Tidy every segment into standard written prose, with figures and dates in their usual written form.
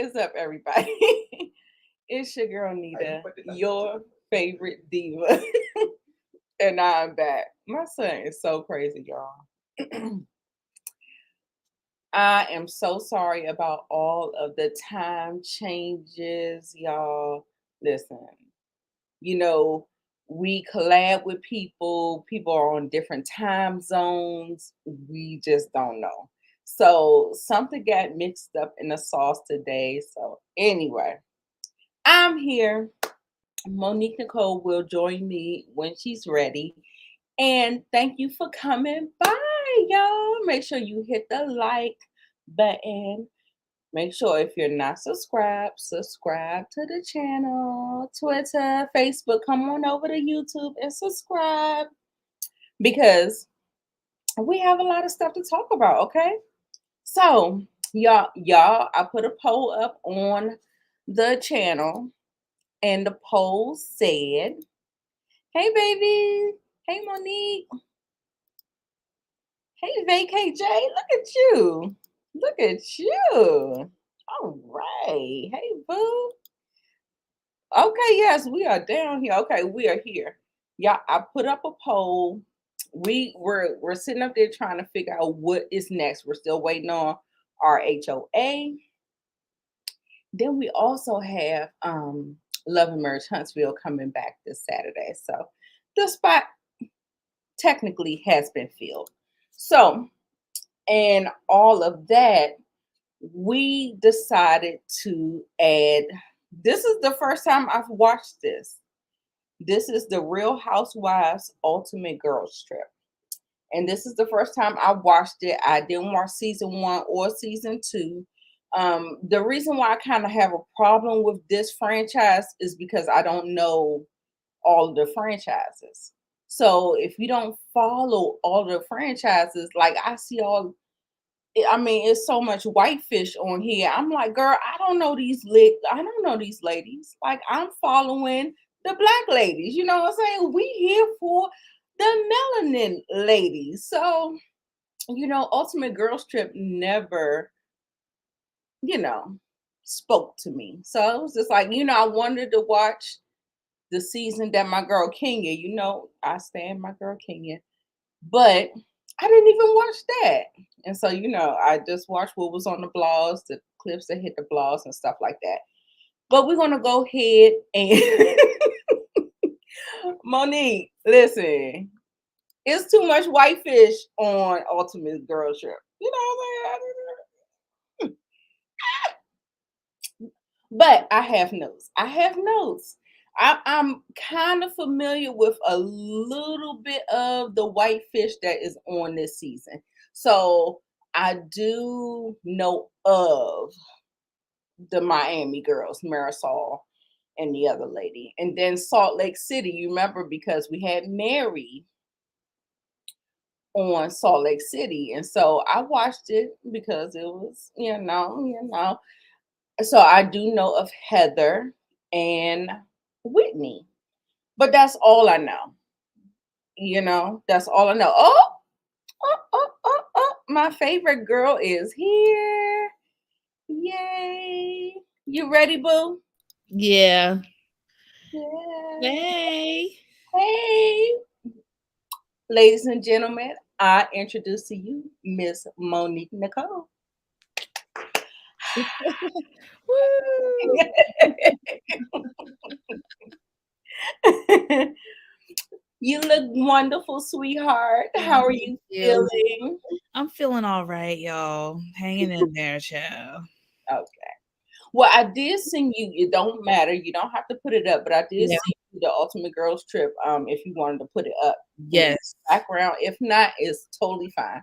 is up, everybody? It's your girl Nita, your favorite diva, and I'm back. My son is so crazy, y'all. I am so sorry about all of the time changes, y'all. Listen, you know, we collab with people, people are on different time zones. We just don't know. So something got mixed up in the sauce today. So, anyway, I'm here. Monique Nicole will join me when she's ready. And thank you for coming by, y'all. Make sure you hit the like button. Make sure if you're not subscribed, subscribe to the channel, Twitter, Facebook. Come on over to YouTube and subscribe because we have a lot of stuff to talk about, okay? So, y'all, I put a poll up on the channel, and the poll said, "Hey, baby. Hey, Monique. Hey, VKJ. Look at you. Look at you. All right. Hey, boo. Okay, yes, we are down here. Okay, we are here. Yeah, I put up a poll. We're sitting up there trying to figure out what is next. We're still waiting on our HOA. Then we also have Love and Merge Huntsville coming back this Saturday. So the spot technically has been filled. So, and all of that, we decided to add. This is the first time I've watched this. This is the Real Housewives Ultimate Girls Trip. And this is the first time I watched it. I didn't watch season 1 or season 2. The reason why I kind of have a problem with this franchise is because I don't know all of the franchises. So if you don't follow all the franchises, like I see all, I mean, it's so much whitefish on here. I'm like, girl, I don't know I don't know these ladies. Like I'm following the black ladies. You know what I'm saying? We here for the melanin ladies. So, Ultimate Girls Trip never, you know, spoke to me. So it was just like, I wanted to watch the season that my girl Kenya, I stand my girl Kenya, but I didn't even watch that. And so, I just watched what was on the blogs, the clips that hit the blogs and stuff like that. But we're going to go ahead and Monique, listen, it's too much whitefish on Ultimate Girl Trip. You know what I'm saying? But I have notes. I'm kind of familiar with a little bit of the whitefish that is on this season. So I do know of the Miami girls, Marisol and the other lady. And then Salt Lake City, you remember because we had Mary on Salt Lake City. And so I watched it because it was, So I do know of Heather and Whitney, but that's all I know. That's all I know. Oh, my favorite girl is here. Yay. You ready, boo? Yeah. Yeah. Hey. Hey. Ladies and gentlemen, I introduce to you Miss Monique Nicole. Woo. You look wonderful, sweetheart. How are Thank you you. feeling? I'm feeling all right, y'all. Hanging in there, child. Okay. Well, I did send you, it don't matter. You don't have to put it up, but I did Yeah. send you the Ultimate Girls Trip if you wanted to put it up in the Yes. background. If not, it's totally fine.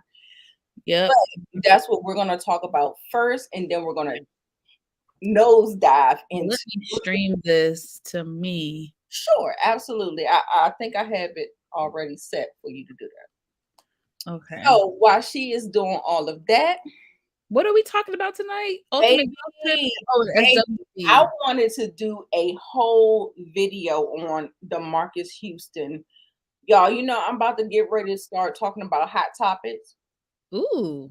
Yep. But that's what we're going to talk about first, and then we're going to nosedive Well, into. let me stream this to me. Sure, absolutely. I think I have it already set for you to do that. Okay. So while she is doing all of that, What are we talking about tonight? Ultimate Girls Trip? baby, Oh, the baby, I SWP. wanted to do a whole video on the Marcus Houston. Y'all, I'm about to get ready to start talking about hot topics. Ooh.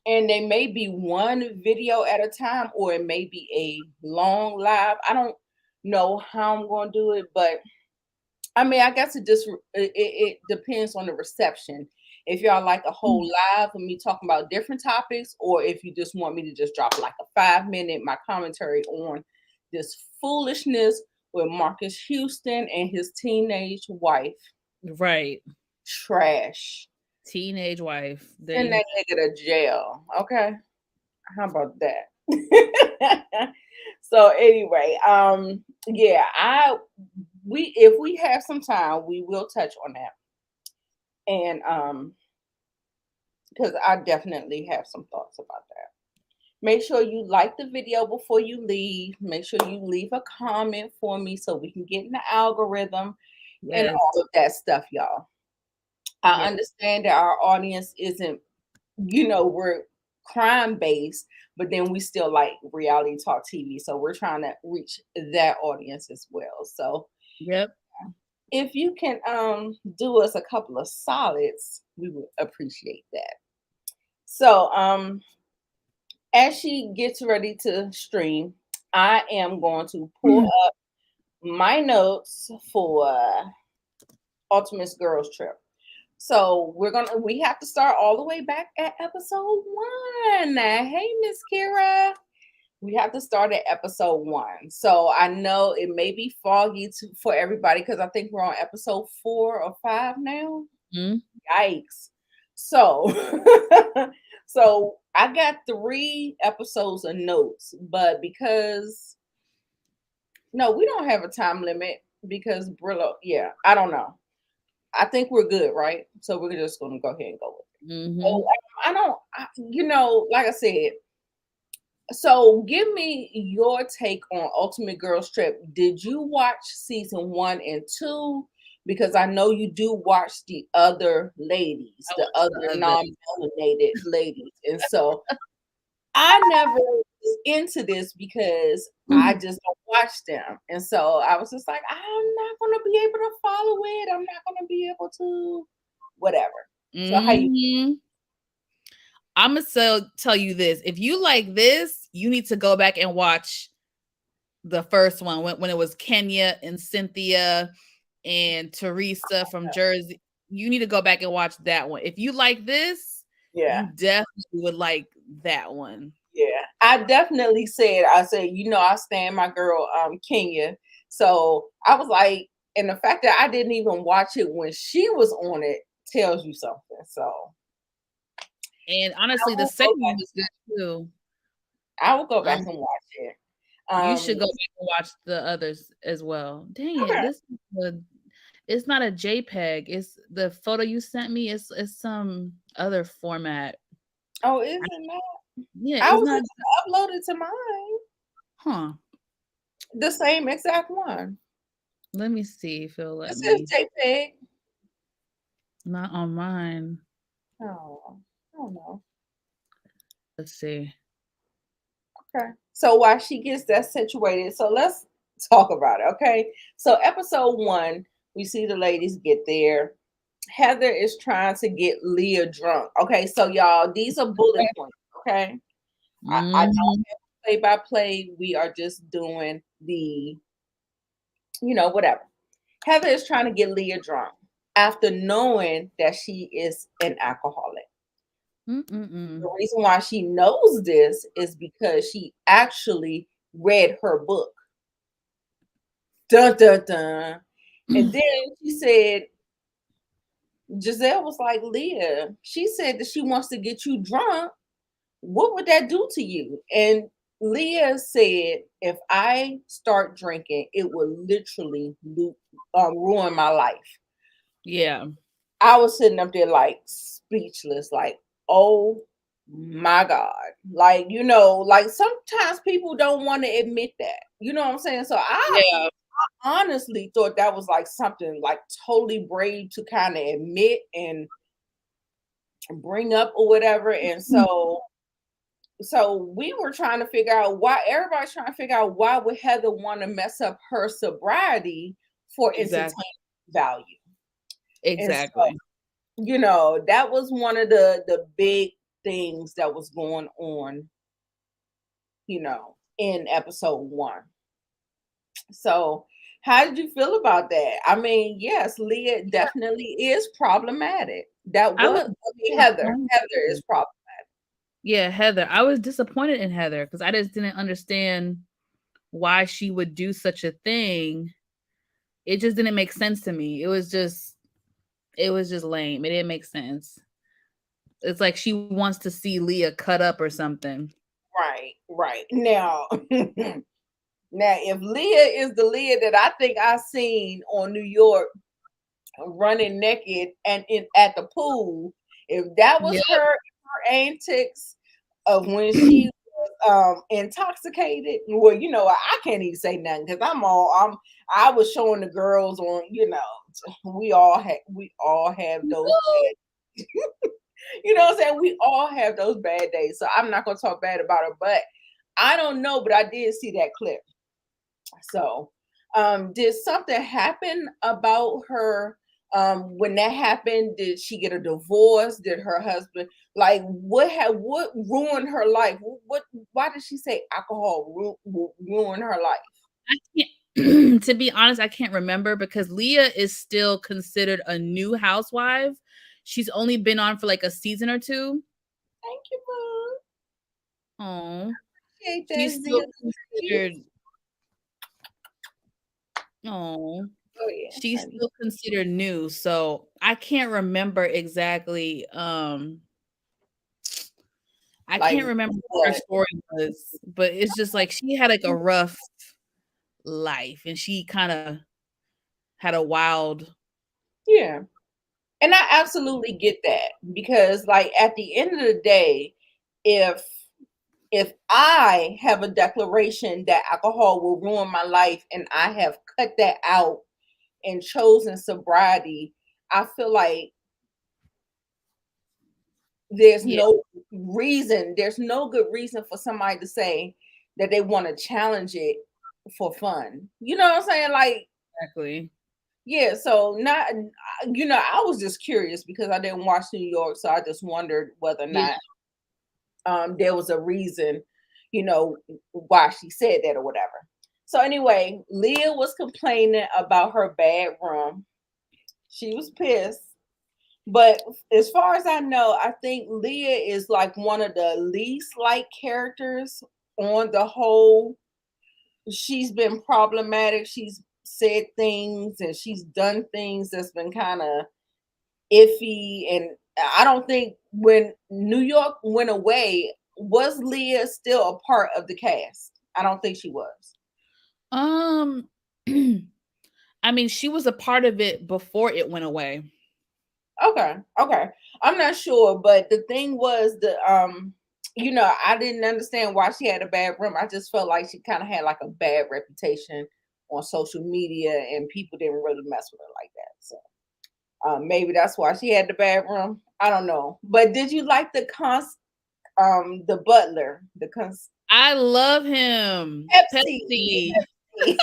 and they may be one video at a time, or it may be a long live. I don't know how I'm going to do it, but I mean, I guess it depends on the reception. If y'all like a whole live of me talking about different topics, or if you just want me to just drop like a 5 minute my commentary on this foolishness with Marcus Houston and his teenage wife. Right. Trash. Teenage wife. Send that nigga to jail. Okay. How about that? So anyway, yeah, if we have some time, we will touch on that. And because I definitely have some thoughts about that. Make sure you like the video before you leave. Make sure you leave a comment for me so we can get in the algorithm and all of that stuff, y'all. I understand that our audience isn't, we're crime based, but then we still like reality talk TV. So we're trying to reach that audience as well. So if you can do us a couple of solids, we would appreciate that. So as she gets ready to stream, I am going to pull up my notes for Ultimate Girls Trip. So we have to start all the way back at episode 1. Hey, Miss Kira. We have to start at episode 1. So I know it may be foggy for everybody because I think we're on episode 4 or 5 now. Yikes. So, so I got 3 episodes of notes, but because no, we don't have a time limit because Brillo, I don't know. I think we're good, right? So we're just going to go ahead and go with it. So like I said, so give me your take on Ultimate Girls Trip. Did you watch season 1 and 2? Because I know you do watch the other ladies, the other non-melanated ladies. And so I never was into this because I just don't watch them. And so I was just like, I'm not going to be able to follow it. I'm not going to be able to whatever. So how you? I'm going to tell you this. If you like this, you need to go back and watch the first one when it was Kenya and Cynthia and Teresa from Jersey. You need to go back and watch that one. If you like this, you definitely would like that one. Yeah, I definitely said, I stand my girl Kenya. So I was like, and the fact that I didn't even watch it when she was on it tells you something. So, and honestly, the second one was good too. I will go back and watch it. You should go back and watch the others as well. Dang it, it's not a JPEG. It's the photo you sent me. It's some other format. Oh, is it not? Yeah, I was going to upload it to mine. Huh. The same exact one. Let me see if it'll let me. This is JPEG. Not on mine. Oh, I don't know. Let's see. Okay. So while she gets that situated, so let's talk about it, okay? So episode 1, we see the ladies get there. Heather is trying to get Leah drunk. Okay, so y'all, these are bullet points, okay? I don't have play-by-play. We are just doing the, whatever. Heather is trying to get Leah drunk after knowing that she is an alcoholic. The reason why she knows this is because she actually read her book. Dun, dun, dun. And then she said, Giselle was like, Leah, she said that she wants to get you drunk. What would that do to you? And Leah said, if I start drinking, it will literally ruin my life. Yeah. I was sitting up there like speechless, like, oh my God. Like, like sometimes people don't want to admit that. You know what I'm saying? So I honestly thought that was like something like totally brave to kind of admit and bring up or whatever. And so we were trying to figure out why everybody's trying to figure out why would Heather want to mess up her sobriety for entertainment value. Exactly. So, that was one of the big things that was going on, in episode 1. So, how did you feel about that? I mean, yes, Leah definitely is problematic. That I was, was I mean, Heather. Heather is problematic. Yeah, Heather. I was disappointed in Heather because I just didn't understand why she would do such a thing. It just didn't make sense to me. It was just lame. It didn't make sense. It's like she wants to see Leah cut up or something. Right. Now, now, if Leah is the Leah that I think I seen on New York running naked and at the pool, if that was Yeah. her antics of when she was intoxicated, well, I can't even say nothing because I was showing the girls on, we all have those bad, you know what I'm saying? We all have those bad days. So I'm not gonna talk bad about her, but I don't know, but I did see that clip. So did something happen about her when that happened? Did she get a divorce? Did her husband, like, what ruined her life? Why did she say alcohol ruined her life? I can't, to be honest, I can't remember because Leah is still considered a new housewife. She's only been on for like a season or two. Thank you, Mom. Oh, Appreciate she's that, still Zia. considered. Oh, Oh yeah, she's honey. still considered new, so I can't remember exactly. I Like can't remember what her what? story was, but it's just like she had like a rough life, and she kind of had a wild. Yeah. And I absolutely get that because, like, at the end of the day, if I have a declaration that alcohol will ruin my life and I have cut that out and chosen sobriety, I feel like there's Yeah, there's no good reason for somebody to say that they want to challenge it for fun. You know what I'm saying? Like, exactly. yeah, so not, I was just curious because I didn't watch New York, so I just wondered whether or Yeah, not there was a reason, why she said that or whatever. So anyway, Leah was complaining about her bad room. She was pissed. But as far as I know, I think Leah is like one of the least liked characters on the whole. She's been problematic. She's said things and she's done things that's been kind of iffy. And I don't think when New York went away, was Leah still a part of the cast? I don't think she was. Um, I mean, she was a part of it before it went away. Okay. I'm not sure, but the thing was I didn't understand why she had a bad room. I just felt like she kind of had like a bad reputation on social media and people didn't really mess with her like that. So maybe that's why she had the bad room. I don't know. But did you like the butler, I love him. Pepsi? Pepsi.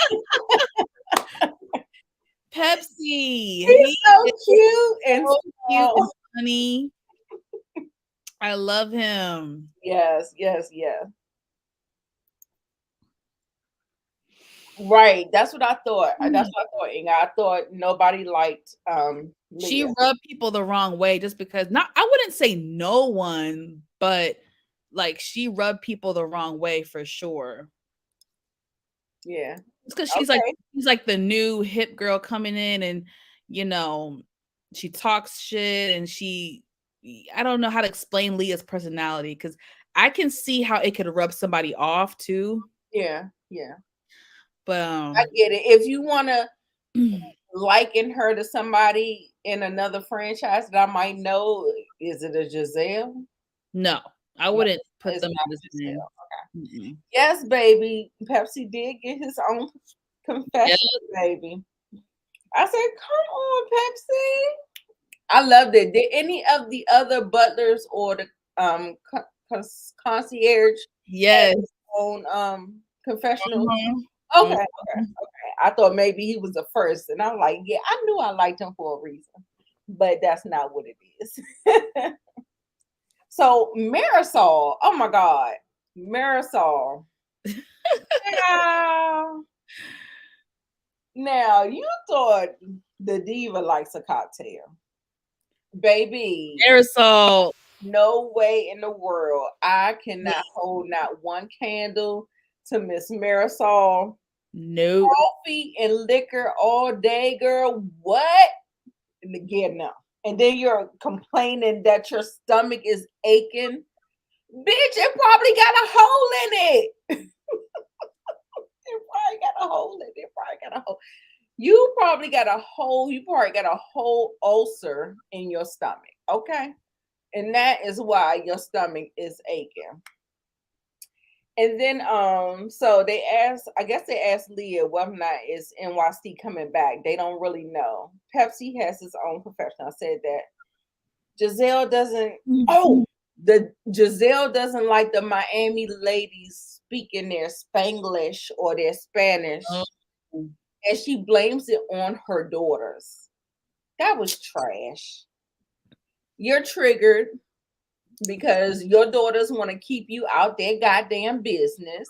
Pepsi. He's He so is cute and so cute and small. funny. I love him. Yes. Right. That's what I thought. That's what I thought. And I thought nobody liked She Leah. rubbed people the wrong way just because not I wouldn't say no one, but like she rubbed people the wrong way for sure. Yeah. It's because Okay. she's like the new hip girl coming in and you know she talks shit and I don't know how to explain Leah's personality because I can see how it could rub somebody off too. Yeah. But I get it. If you want to liken her to somebody in another franchise that I might know, is it a Giselle? no, I No, wouldn't put it's them not in the same. Giselle. Mm-mm. Yes, baby. Pepsi did get his own Yeah. confession, baby. I said, come on, Pepsi. I loved it. Did any of the other butlers or the concierge have Yes. his own confessional? Mhm. Okay. Mhm. I thought maybe he was the first, and I'm like, yeah, I knew I liked him for a reason, but that's not what it is. So Marisol, oh my God, Marisol. Now you thought the diva likes a cocktail, baby. Aerosol. No way in the world. I cannot hold not one candle to Miss Marisol. Nope. Coffee and liquor all day, girl. What? Yeah, no. And then you're complaining that your stomach is aching. Bitch, it probably got a hole in it. It probably got a hole in it. It probably got a hole. You probably got a whole ulcer in your stomach. Okay. And that is why your stomach is aching. And then so they asked, I guess they asked Leah whether or not is NYC coming back. They don't really know. Pepsi has its own profession. I said that. Giselle doesn't Giselle doesn't like the Miami ladies speaking their Spanglish or their Spanish. Oh. And she blames it on her daughters. That was trash. You're triggered because your daughters want to keep you out their goddamn business.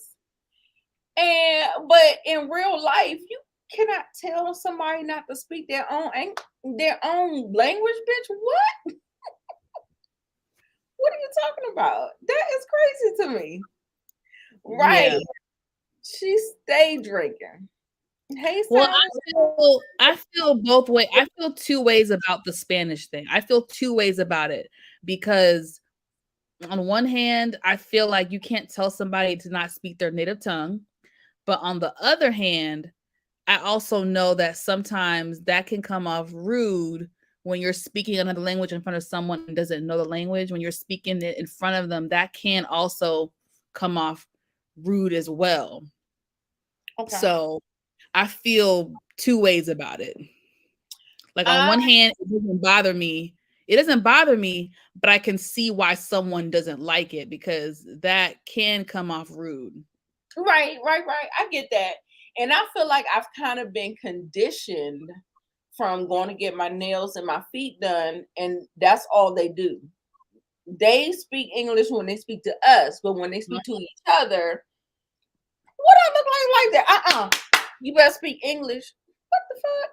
But in real life, you cannot tell somebody not to speak their own language, bitch. What? What are you talking about? That is crazy to me. Right. Yeah. She stayed drinking. Hey, well, I feel both ways. I feel two ways about the Spanish thing. I feel two ways about it because on one hand, I feel like you can't tell somebody to not speak their native tongue. But on the other hand, I also know that sometimes that can come off rude when you're speaking another language in front of someone who doesn't know the language. When you're speaking it in front of them, that can also come off rude as well. Okay. So I feel two ways about it. Like on one hand, it doesn't bother me. It doesn't bother me, but I can see why someone doesn't like it because that can come off rude. Right. I get that. And I feel like I've kind of been conditioned from going to get my nails and my feet done, and that's all they do. They speak English when they speak to us, but when they speak to each other, what I look like that? You better speak English. What the fuck?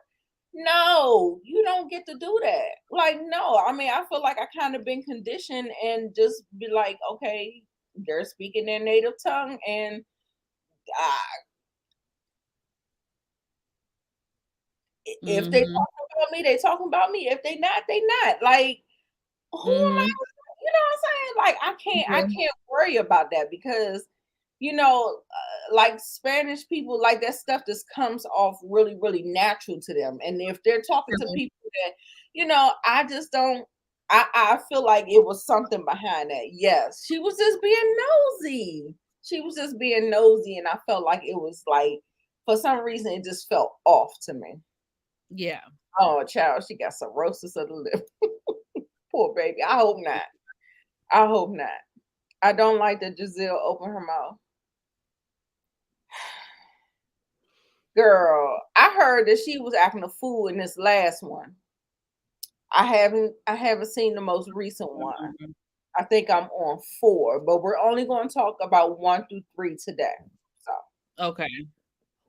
No, you don't get to do that. Like, no, I mean, I feel like I kind of been conditioned and just be like, okay, they're speaking their native tongue, and if they talking about me, they talking about me. If they not, they not. Like, who am I? You know what I'm saying? Like, I can't worry about that because, like Spanish people, like that stuff just comes off really, really natural to them. And if they're talking to people that, I just don't. I feel like it was something behind that. Yes, she was just being nosy. And I felt like it was like, for some reason, it just felt off to me. Yeah. Oh, child, she got cirrhosis of the lip. Poor baby. I hope not. I don't like that Giselle opened her mouth. Girl, I heard that she was acting a fool in this last one. I haven't seen the most recent one. I think I'm on 4, but we're only going to talk about 1 through 3 today. So okay,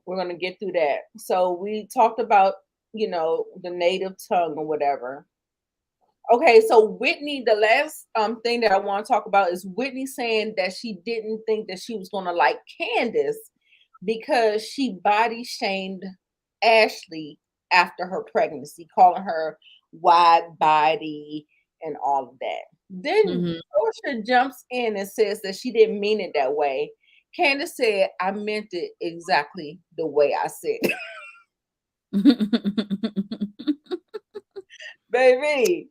we're going to get through that. So we talked about, the native tongue or whatever. Okay, so Whitney, the last thing that I want to talk about is Whitney saying that she didn't think that she was going to like Candace because she body shamed Ashley after her pregnancy, calling her wide body and all of that. Then Portia jumps in and says that she didn't mean it that way. Candace said, I meant it exactly the way I said it. Baby,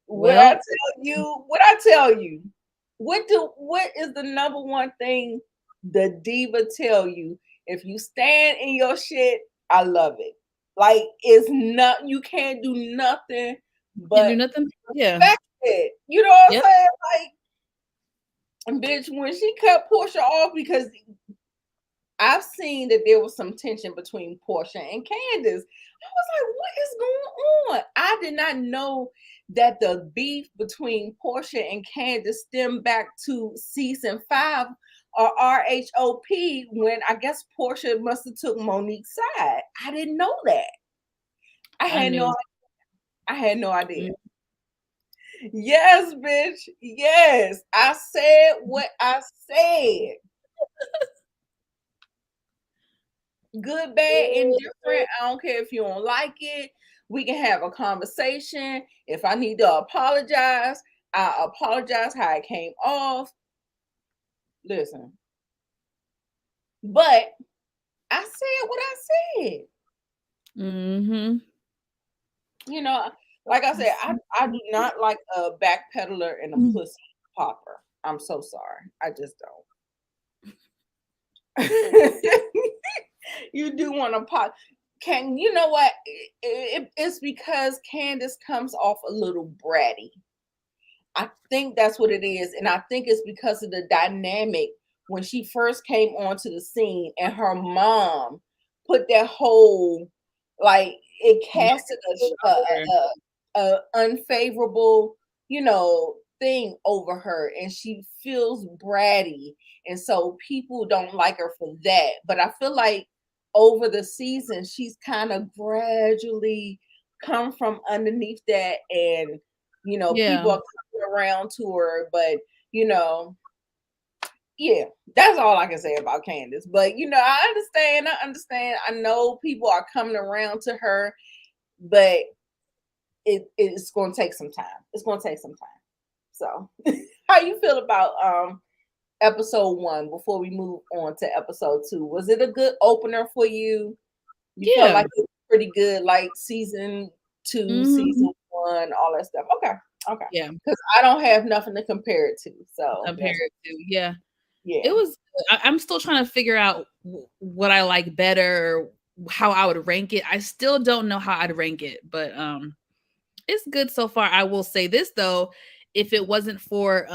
what I tell you, what is the number one thing the diva tell you? If you stand in your shit, I love it. Like, it's not, you can't do nothing but respect it. You know what I'm saying? Like, bitch, when she cut Portia off because I've seen that there was some tension between Portia and Candace. I was like, what is going on? I did not know that the beef between Portia and Candace stemmed back to season 5 or RHOP, when I guess Portia must have took Monique's side. I didn't know that. I had no idea. Yes, bitch. Yes. I said what I said. Good, bad, indifferent. I don't care if you don't like it. We can have a conversation. If I need to apologize, I apologize how it came off. Listen. But I said what I said. Mm-hmm. You know, like I said, I do not like a backpedaler and a pussy popper. I'm so sorry. I just don't. You do want to pop. You know what? It's because Candace comes off a little bratty. I think that's what it is. And I think it's because of the dynamic when she first came onto the scene and her mom put that whole, like, it casted a unfavorable, thing over her, and she feels bratty. And so people don't like her for that. But I feel like over the season, she's kind of gradually come from underneath that, and people are coming around to her. But yeah, that's all I can say about Candace. But I understand. I know people are coming around to her, but it's going to take some time. It's going to take some time. So, how you feel about episode 1 before we move on to episode 2? Was it a good opener for you? You felt like it was pretty good, like season 2, season 1, all that stuff. Okay. Yeah. Because I don't have nothing to compare it to. So yeah. It was. I'm still trying to figure out what I like better, how I would rank it. I still don't know how I'd rank it, but it's good so far. I will say this though, if it wasn't for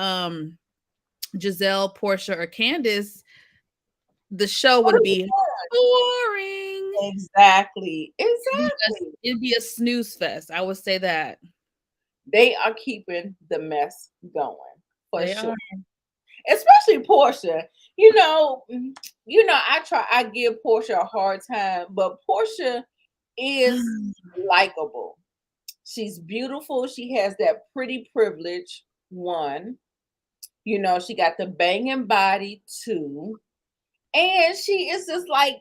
Giselle, Portia, or Candace, the show would be boring. Exactly. It'd be a snooze fest. I would say that. They are keeping the mess going for sure. Are. Especially Portia. I give Portia a hard time, but Portia is likable. She's beautiful. She has that pretty privilege, 1. She got the banging body, 2. And she is just like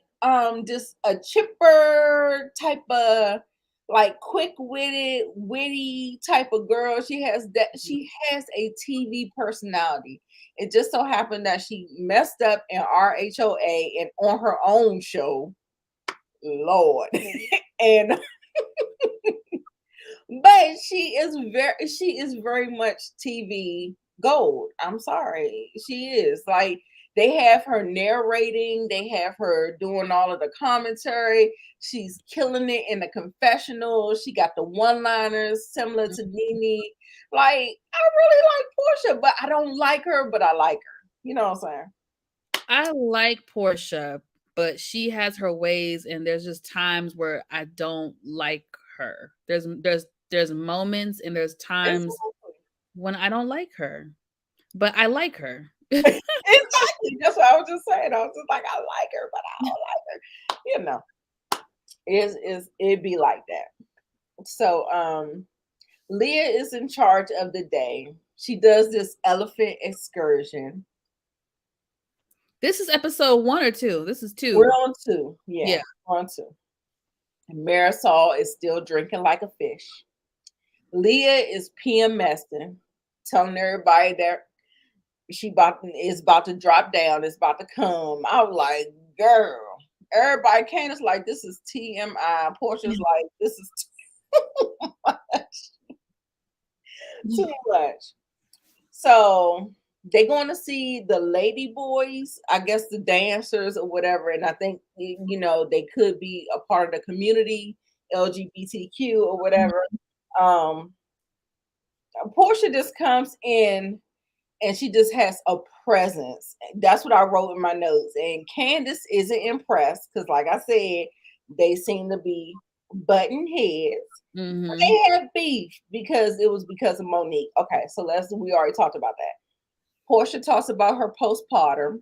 just a chipper type of, like, quick-witted, witty type of girl. She has a TV personality. It just so happened that she messed up in RHOA and on her own show. Lord. And but she is very much TV gold. I'm sorry. She is. Like, they have her narrating, they have her doing all of the commentary. She's killing it in the confessional. She got the one-liners similar to Nene. Like, I really like Portia, but I don't like her, but I like her. You know what I'm saying? I like Portia, but she has her ways, and there's just times where I don't like her. There's moments and there's times when I don't like her, but I like her. Exactly. That's what I was just saying. I was just like, I like her, but I don't like her. It'd be like that. So Leah is in charge of the day. She does this elephant excursion. This is episode 1 or 2? This is 2. We're on 2. Yeah. We're on 2. And Marisol is still drinking like a fish. Leah is PMSing, telling everybody that she is about to drop down, it's about to come. I was like, girl. Everybody Candace like, this is TMI. Portia's like, this is too much. Too much. So they're going to see the lady boys, I guess the dancers or whatever. And I think, they could be a part of the community, LGBTQ or whatever. Portia just comes in and she just has a presence. That's what I wrote in my notes. And Candace isn't impressed because, like I said, they seem to be butting heads. Mm-hmm. They have beef because of Monique. Okay, so we already talked about that. Portia talks about her postpartum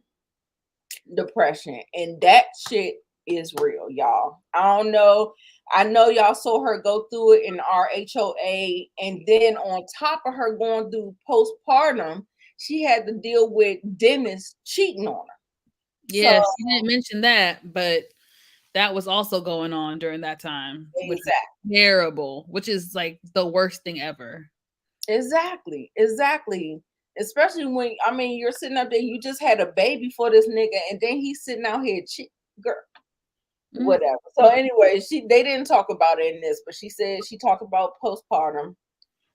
depression, and that shit is real, y'all. I don't know. I know y'all saw her go through it in RHOA, and then on top of her going through postpartum, she had to deal with Dennis cheating on her. So Yeah, she didn't mention that, but that was also going on during that time, which is exactly, terrible, which is like the worst thing ever. exactly. Especially when you're sitting up there, you just had a baby for this nigga, and then he's sitting out here girl. Whatever. So anyway, they didn't talk about it in this, but she said she talked about postpartum.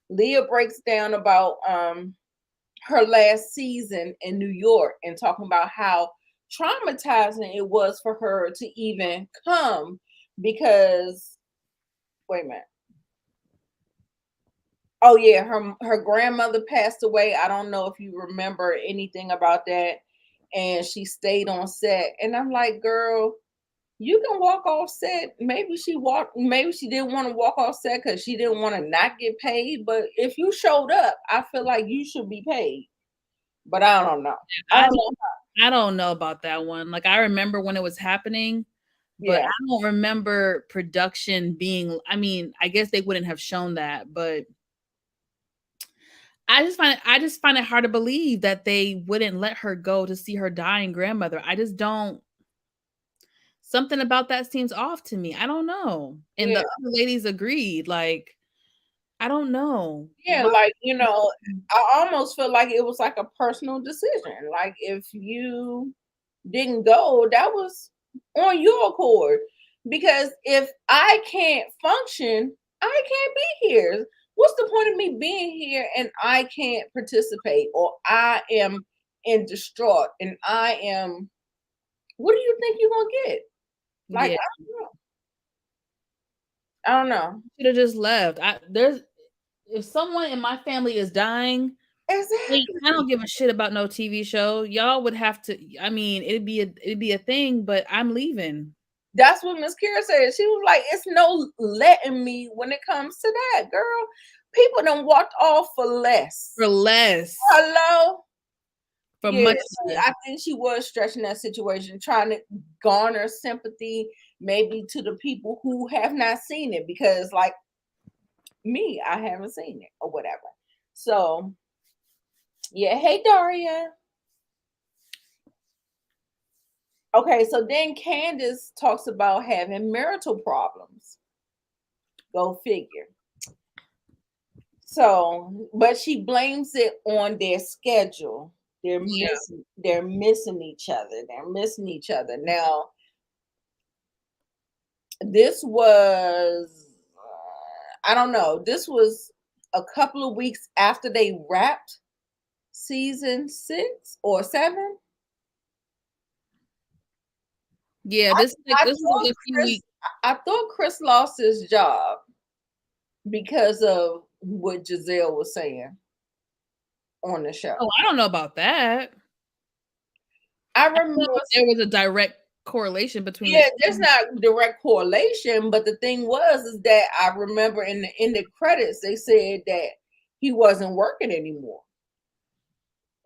Leah breaks down about her last season in New York and talking about how traumatizing it was for her to even come because wait a minute. Oh yeah, her grandmother passed away. I don't know if you remember anything about that. And she stayed on set. And I'm like, girl, you can walk off set. Maybe she didn't want to walk off set because she didn't want to not get paid. But if you showed up, I feel like you should be paid. But I don't know. I don't know about that one. Like I remember when it was happening, but Yeah. I don't remember production being, I mean, I guess they wouldn't have shown that, but I just find it hard to believe that they wouldn't let her go to see her dying grandmother. I just don't, something about that seems off to me. I don't know. And the Yeah. other ladies agreed. Like, I don't know. Yeah. Why? Like, I almost feel like it was like a personal decision. Like if you didn't go, that was on your accord. Because if I can't function, I can't be here. What's the point of me being here and I can't participate, or I am in distraught and I am, what do you think you're gonna get? Like, Yeah. I don't know. Should have just left. If someone in my family is dying, I Exactly. don't give a shit about no TV show. Y'all would have to. I mean, it'd be a thing, but I'm leaving That's what Miss Kira said. She was like, it's no letting me when it comes to that, girl. People done walked off for less. for less, Hello? for Yeah, much less. I think she was stretching that situation, trying to garner sympathy, maybe to the people who have not seen it, because like me, I haven't seen it or whatever. So yeah, hey Daria. Okay, so then Candace talks about having marital problems. Go figure. So, but she blames it on their schedule. Yeah. They're missing each other. They're missing each other. Now, this was I don't know. This was a couple of weeks after they wrapped season 6 or 7. Yeah, I, this is like a few weeks. I thought Chris lost his job because of what Giselle was saying on the show. Oh, I don't know about that. I I don't know remember. if there was a direct correlation between the Yeah, there's two. not direct correlation, but the thing is that I remember in the credits they said that he wasn't working anymore,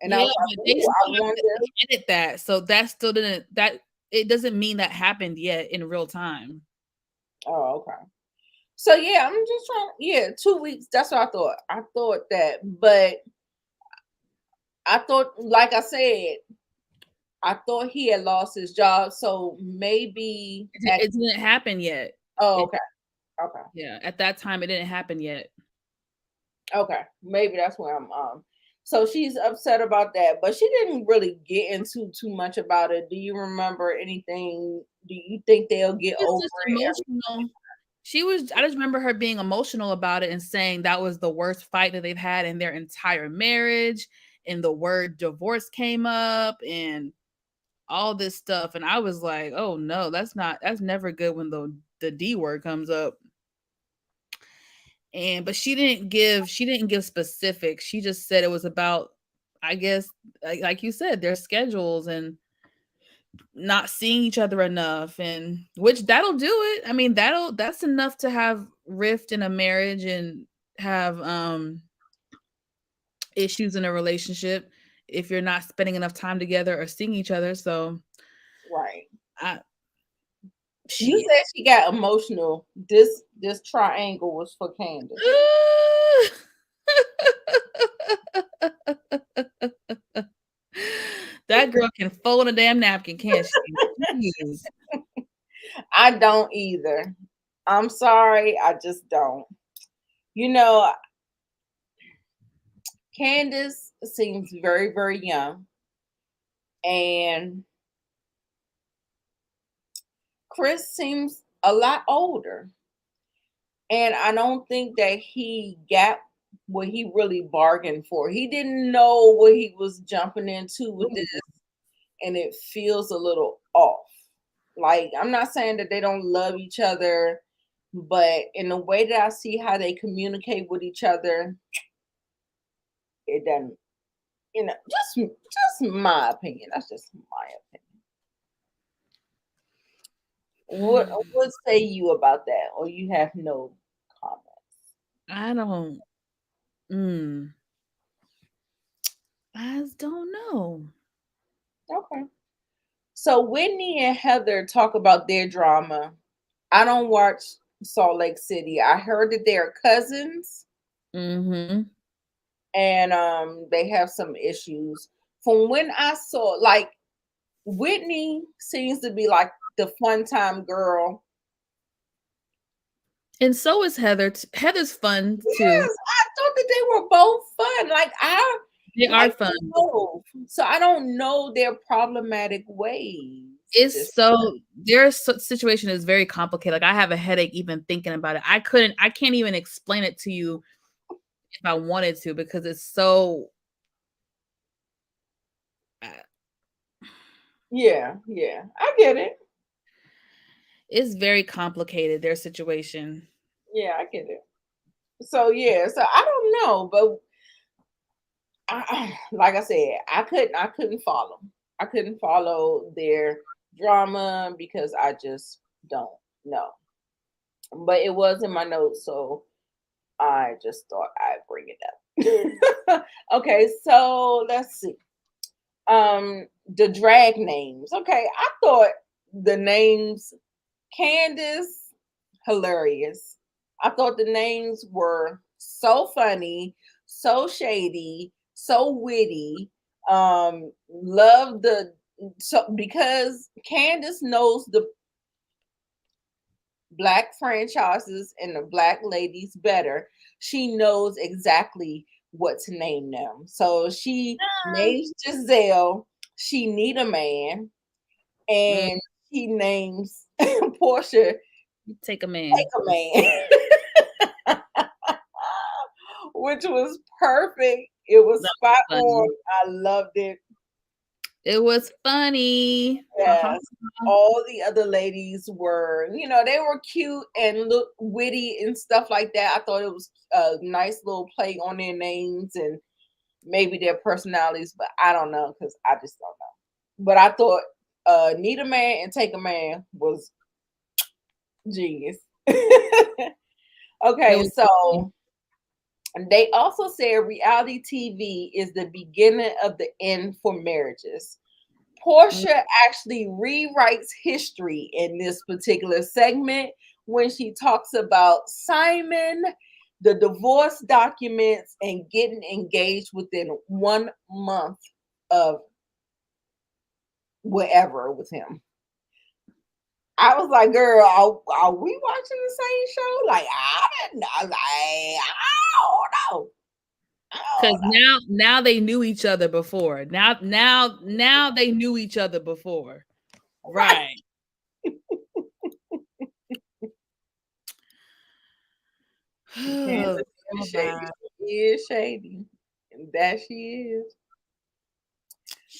and I Yeah, was like, but they "Ooh, still I have wonder." to edit that, so that still didn't that it doesn't mean that happened yet in real time. Oh, okay. So yeah, I'm just trying. Yeah, 2 weeks. That's what I thought. I thought that, but I thought, like I said, I thought he had lost his job. So maybe It didn't happen yet. oh, It okay, okay, Yeah, at that time, it didn't happen yet. okay. Maybe that's where I'm. So she's upset about that, but she didn't really get into too much about it. Do you remember anything? Do you think they'll get It's over just it? emotional. I just remember her being emotional about it and saying that was the worst fight that they've had in their entire marriage, and the word divorce came up and all this stuff, and I was like, "Oh, no, that's never good when the D word comes up." But she didn't give specifics. She just said it was about I guess, like you said, their schedules and not seeing each other enough, and which that'll do it. I mean, that's enough to have rift in a marriage and have issues in a relationship if you're not spending enough time together or seeing each other. So Right. I You shit. said she got emotional. This triangle was for Candace. That girl can fold a damn napkin, can't she? Jeez. I don't either. I'm sorry, I just don't. You know, Candace seems very, very young, and Chris seems a lot older. And I don't think that he got what he really bargained for. He didn't know what he was jumping into with this, and it feels a little off. Like, I'm not saying that they don't love each other, but in the way that I see how they communicate with each other, it doesn't, just my opinion. That's just my opinion. What say you about that? Or you have no comment? I don't. Mm, I just don't know. Okay. So Whitney and Heather talk about their drama. I don't watch Salt Lake City. I heard that they're cousins Mm-hmm. and they have some issues. From when I saw, like, Whitney seems to be like the fun time girl. And so is Heather. Heather's fun too. Yes, I thought that they were both fun. Like, I They are like fun. them both. So I don't know their problematic ways. It's so their situation is very complicated. Like I have a headache even thinking about it. I can't even explain it to you if I wanted to because it's so. Uh, Yeah, I get it. it's very complicated, their situation. Yeah, I get it. So yeah, so I don't know, but like I said, I couldn't follow. I couldn't follow their drama because I just don't know. But it was in my notes, so I just thought I'd bring it up. Okay, so let's see. The drag names. Okay, I thought the names Candace, hilarious. I thought the names were so funny, so shady, so witty. Love the so because Candace knows the black franchises and the black ladies better. She knows exactly what to name them. So she names Giselle, she need a man, Mm, and she names Portia take a take man. a man. Which was perfect. It was That spot was on. funny. I loved it. It was funny. Ha-ha. Yes. All the other ladies were, they were cute and look witty and stuff like that. I thought it was a nice little play on their names and maybe their personalities, but I don't know because I just don't know. But I thought Need a Man and Take a Man was genius. It Okay, was funny. so they also said reality TV is the beginning of the end for marriages. Mm, Portia actually rewrites history in this particular segment when she talks about Simon, the divorce documents, and getting engaged within 1 month of whatever with him. I was like, girl, are we watching the same show? Like, I didn't know. Like, I don't know. I Cause don't know. now they knew each other before. Now they knew each other before. Right. Right. Oh, Kansas so is shady. bad. She is shady. And that she is.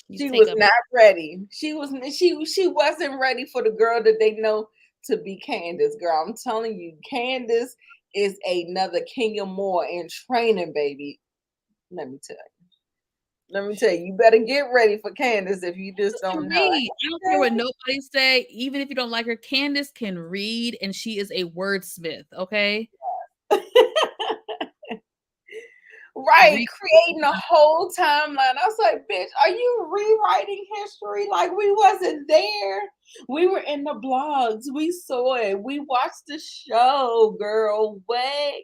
You She take was a not ready. She wasn't ready for the girl that they know to be Candace. Girl, I'm telling you, Candace is another Kenya Moore in training, baby. Let me tell you. Let me tell you, you better get ready for Candace if you just She can don't know. read. I don't care what nobody say. Even if you don't like her, Candace can read, and she is a wordsmith. Okay. Right, creating a whole timeline. I was like, bitch, are you rewriting history? Like we wasn't there. We were in the blogs. We saw it. We watched the show, girl. What?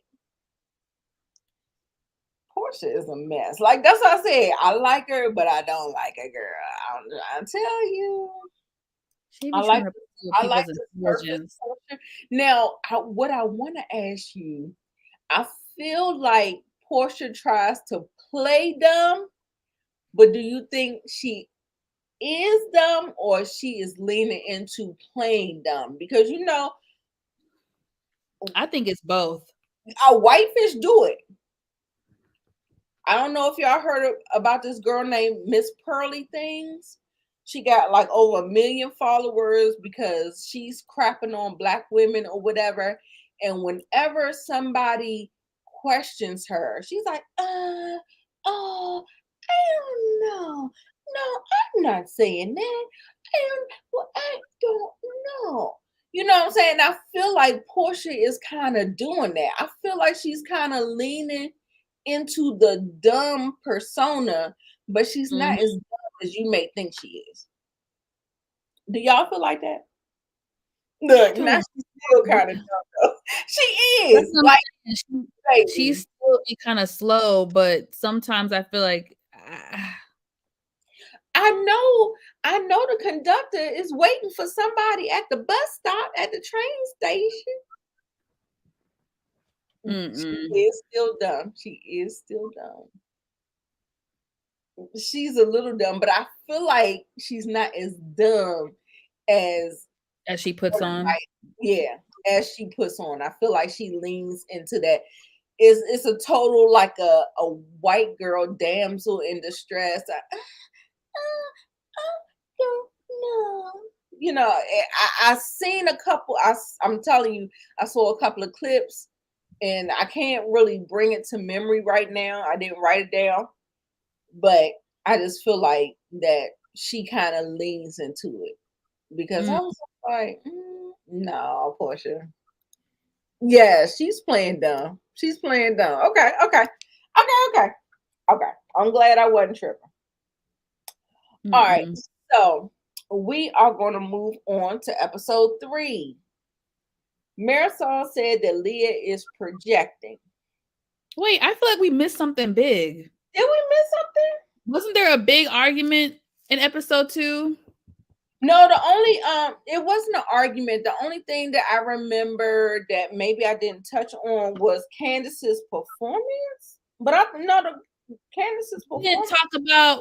Portia is a mess. Like that's what I said. I like her, but I don't like her, girl. I'll tell you. I like the surface Portia. Now, what I want to ask you, I feel like Portia tries to play dumb, but do you think she is dumb or she is leaning into playing dumb? Because I think it's both. a whitefish do it. I don't know if y'all heard about this girl named Miss Pearly Things. She got like over 1 million followers because she's crapping on Black women or whatever. And whenever somebody questions her, she's like, oh, I don't know. No, I'm not saying that. I don't know. You know what I'm saying? I feel like Portia is kind of doing that. I feel like she's kind of leaning into the dumb persona, but she's not as dumb as you may think she is. Do y'all feel like that? Look, now she's still kind of dumb though. She is. Like she's still kind of slow, but sometimes I feel like I know the conductor is waiting for somebody at the bus stop at the train station. She is still dumb. She is still dumb. She's a little dumb, but I feel like she's not as dumb as she puts on. Yeah, as she puts on. I feel like she leans into that. It's a total like a white girl damsel in distress. I don't know. You know, I seen a couple. I'm telling you, I saw a couple of clips, and I can't really bring it to memory right now. I didn't write it down, but I just feel like that she kind of leans into it because I was like, no, Portia. Yeah, she's playing dumb. She's playing dumb. Okay. I'm glad I wasn't tripping. All right, so we are going to move on to episode 3. Marisol said that Leah is projecting. Wait, I feel like we missed something big. Did we miss something? Wasn't there a big argument in episode 2? No, the only it wasn't an argument. The only thing that I remember that maybe I didn't touch on was Candace's performance. But Candace's performance.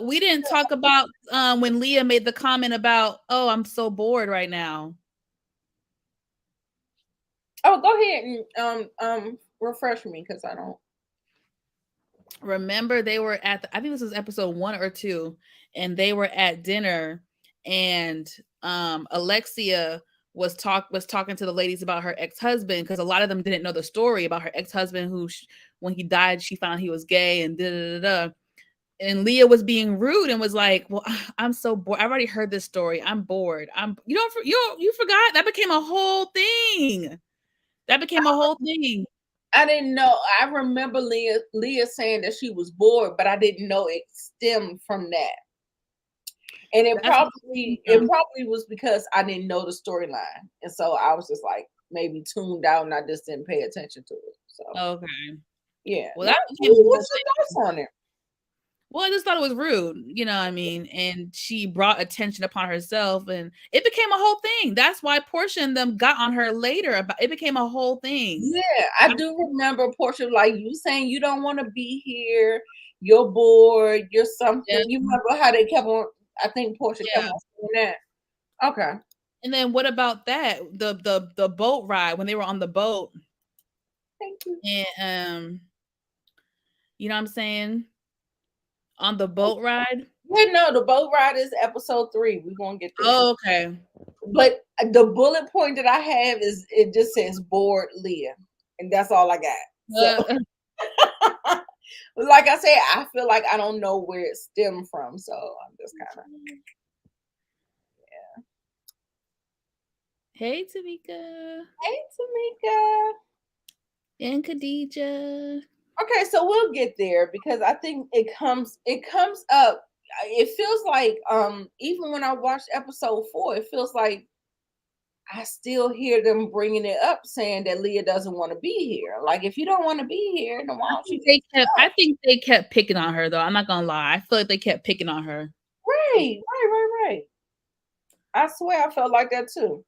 We didn't talk about when Leah made the comment about, oh, I'm so bored right now. Oh, go ahead and refresh me because I don't remember. They were at I think this was episode 1 or 2, and they were at dinner, and Alexia was talking to the ladies about her ex-husband, because a lot of them didn't know the story about her ex-husband who when he died she found he was gay and da. And Leah was being rude and was like, well, I'm so bored. I've already heard this story. I'm bored. You forgot? That became a whole thing. I didn't know. I remember Leah saying that she was bored, but I didn't know it stemmed from that. And it probably was because I didn't know the storyline. And so I was just like maybe tuned out and I just didn't pay attention to it. So okay. Yeah. Well, what's your thoughts on it? Well, I just thought it was rude, you know what I mean? And she brought attention upon herself, and it became a whole thing. That's why Portia and them got on her later. It became a whole thing. Yeah, I do remember Portia like you saying you don't want to be here. You're bored. You're something. Yeah. You remember how they kept on? I think Portia kept on saying that. Okay. And then what about that? The boat ride when they were on the boat. Thank you. And you know what I'm saying? On the boat ride? Yeah, no, the boat ride is episode 3. We're gonna get there. Oh, okay. But the bullet point that I have is it just says bored Leah, and that's all I got. So. Like I said, I feel like I don't know where it stemmed from, so I'm just kind of. Hey, Tamika. Hey, Tamika. And Khadija. Okay, so we'll get there because I think it comes up. It feels like even when I watched episode 4, it feels like I still hear them bringing it up, saying that Leah doesn't want to be here. Like, if you don't want to be here, then why don't you just I think they kept picking on her, though. I'm not gonna lie. I feel like they kept picking on her. Right. I swear I felt like that too.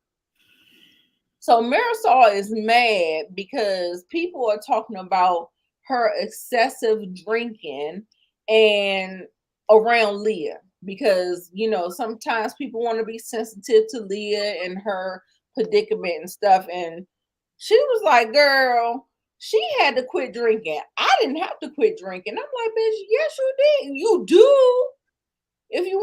So Marisol is mad because people are talking about her excessive drinking and around Leah, because sometimes people want to be sensitive to Leah and her predicament and stuff, and she was like, girl, she had to quit drinking. I didn't have to quit drinking. I'm like, bitch, yes you did. You do. If you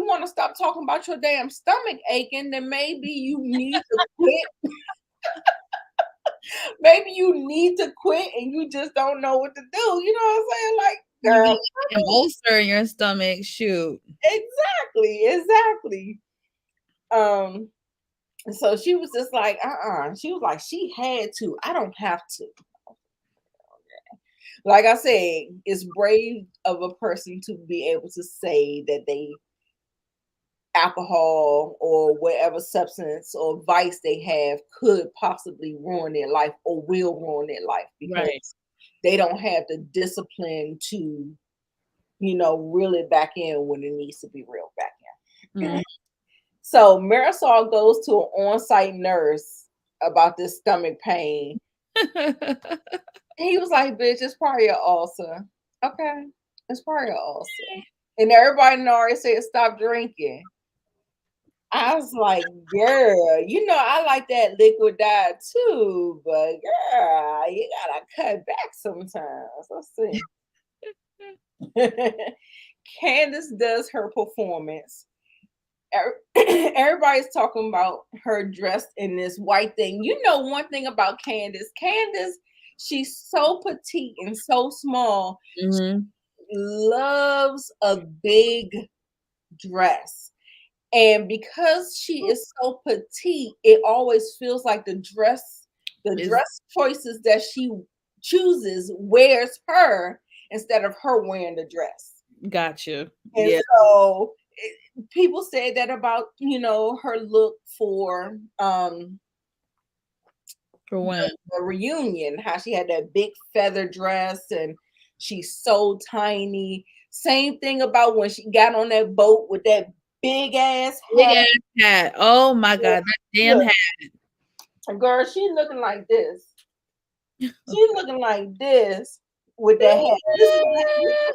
want to stop talking about your damn stomach aching, then maybe you need to quit. Maybe you need to quit and you just don't know what to do. You know what I'm saying? Like, girl, an ulcer in your stomach. Shoot. Exactly. So she was just like, She was like, she had to. I don't have to. Like I said, it's brave of a person to be able to say that they alcohol or whatever substance or vice they have could possibly ruin their life or will ruin their life, because they don't have the discipline to, reel it back in when it needs to be reeled back in. Mm-hmm. So Marisol goes to an on-site nurse about this stomach pain. He was like, bitch, it's probably an ulcer. Okay, it's probably an ulcer. And everybody already said stop drinking. I was like, girl, I like that liquid diet too, but girl, you gotta cut back sometimes. Let's see. Candace does her performance. Everybody's talking about her dressed in this white thing. One thing about Candace, she's so petite and so small. Mm-hmm. She loves a big dress. And because she is so petite, it always feels like the dress choices that she chooses wears her instead of her wearing the dress. Gotcha. And so people say that about, her look for when the reunion, how she had that big feather dress and she's so tiny. Same thing about when she got on that boat with that big ass hat. Oh my God, that damn hat. Girl, she's looking like this. She's looking like this with that hat. This is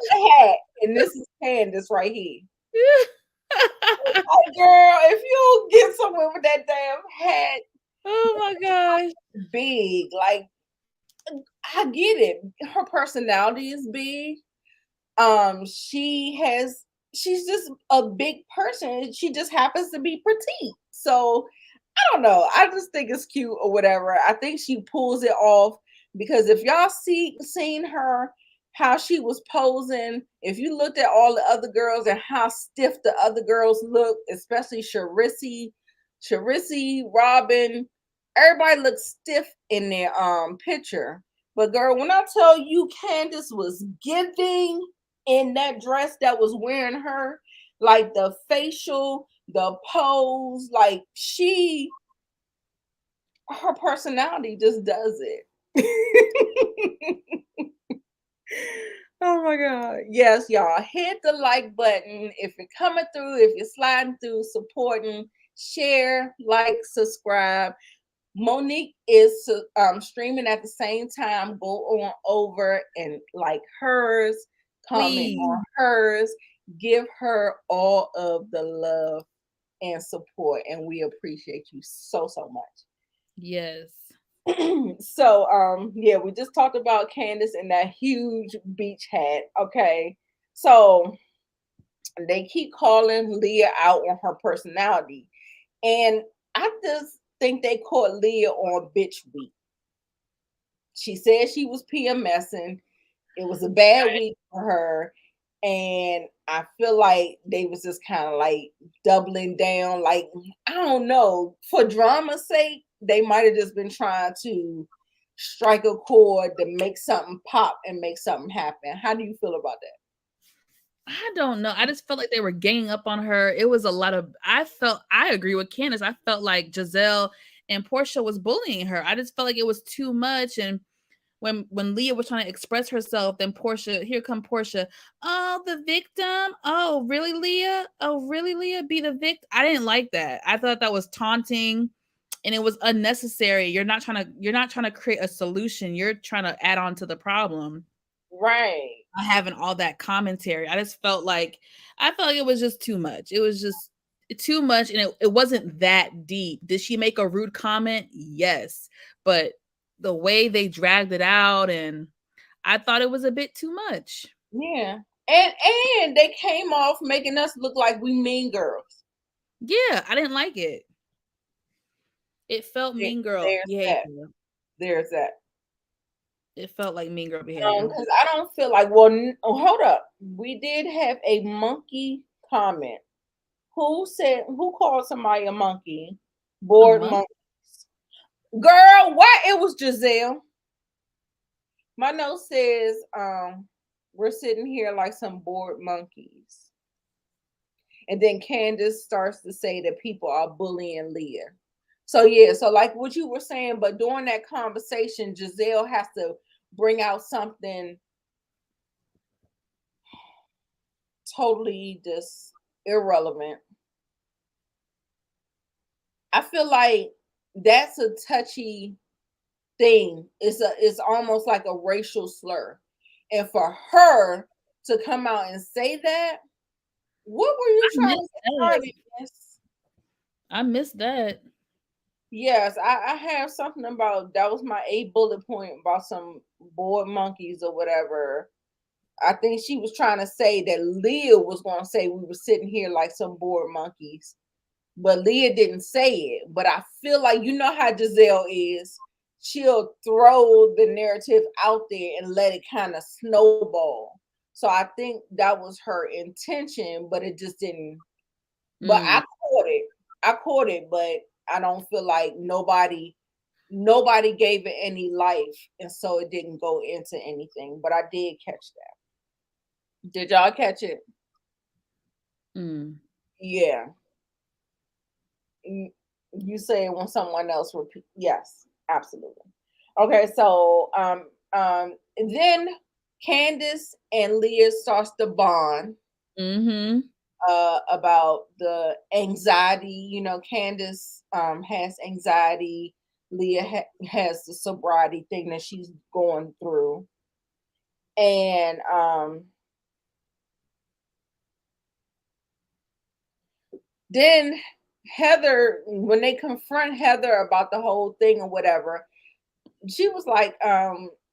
the hat, and this is Candace right here. Like, girl, if you don't get somewhere with that damn hat, oh my gosh, big. Like, I get it. Her personality is big. She's just a big person. She just happens to be petite. So I don't know. I just think it's cute or whatever. I think she pulls it off, because if y'all seen her, how she was posing, if you looked at all the other girls and how stiff the other girls look, especially Charisse, Robin, everybody looks stiff in their picture. But girl, when I tell you Candace was giving in that dress that was wearing her, like the facial, the pose, like her personality just does it. Oh my God. Yes, y'all. Hit the like button if you're coming through, if you're sliding through, supporting, share, like, subscribe. Monique is streaming at the same time. Go on over and like hers, comment on hers, give her all of the love and support, and we appreciate you so much. Yes. So yeah, we just talked about Candace and that huge beach hat. Okay, so they keep calling Leah out on her personality, and I just think they caught Leah on bitch week. She said she was PMSing, It was a bad week for her. And I feel like they was just kind of like doubling down. Like, I don't know, for drama's sake, they might have just been trying to strike a chord to make something pop and make something happen. How do you feel about that? I don't know. I just felt like they were ganging up on her. It was a lot of. I agree with Candace. I felt like Giselle and Portia was bullying her. I just felt like it was too much. And when Leah was trying to express herself, then Portia, here come Portia. Oh, the victim. Oh, really, Leah? Oh, really, Leah? Be the victim. I didn't like that. I thought that was taunting, and it was unnecessary. You're not trying to create a solution. You're trying to add on to the problem. Right. Having all that commentary. I felt like it was just too much. It was just too much, and it wasn't that deep. Did she make a rude comment? Yes. But the way they dragged it out, and I thought it was a bit too much. Yeah. And they came off making us look like we mean girls. Yeah, I didn't like it. It felt mean girl behavior. There's that. It felt like mean girl behavior. Because I don't feel like, well, hold up. We did have a monkey comment. Who called somebody a monkey? Bored monkeys. Girl, why? It was Giselle. My note says, we're sitting here like some bored monkeys. And then Candace starts to say that people are bullying Leah. So yeah, so like what you were saying, but during that conversation, Giselle has to bring out something totally just irrelevant. I feel like that's a touchy thing. It's almost like a racial slur. And for her to come out and say that, what were you trying to say? I missed that. Yes, I have something about that was my 8 bullet point about some bored monkeys or whatever. I think she was trying to say that Leah was going to say we were sitting here like some bored monkeys, but Leah didn't say it. But I feel like you know how Giselle is. She'll throw the narrative out there and let it kind of snowball. So I think that was her intention, but it just didn't. But I caught it, but I don't feel like nobody gave it any life, and so it didn't go into anything. But I did catch that. Did y'all catch it? Yeah. You say it when someone else repeat. Yes, absolutely. Okay, so and then Candace and Leah starts to bond. About the anxiety. You know, Candace has anxiety. Leah has the sobriety thing that she's going through. And then Heather, when they confront Heather about the whole thing or whatever, she was like,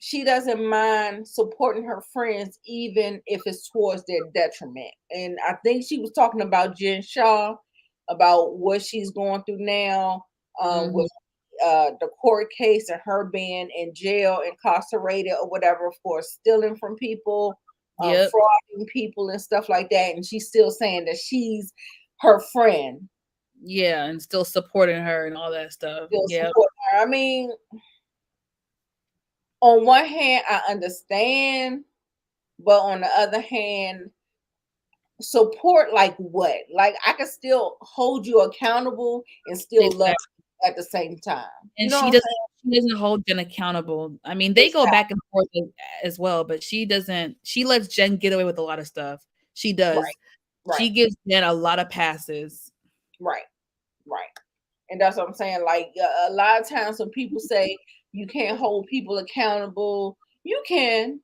she doesn't mind supporting her friends even if it's towards their detriment. And I think she was talking about Jen Shaw, about what she's going through now, with the court case and her being in jail, incarcerated or whatever for stealing from people, frauding people and stuff like that. And she's still saying that she's her friend. Yeah, and still supporting her and all that stuff. Yeah. I mean, on one hand, I understand, but on the other hand, support like what? Like I can still hold you accountable and still love you at the same time. And she doesn't hold Jen accountable. I mean, they go back and forth as well, but she doesn't. She lets Jen get away with a lot of stuff. She does. Right. She gives Jen a lot of passes. Right. And that's what I'm saying. Like a lot of times when people say you can't hold people accountable, you can,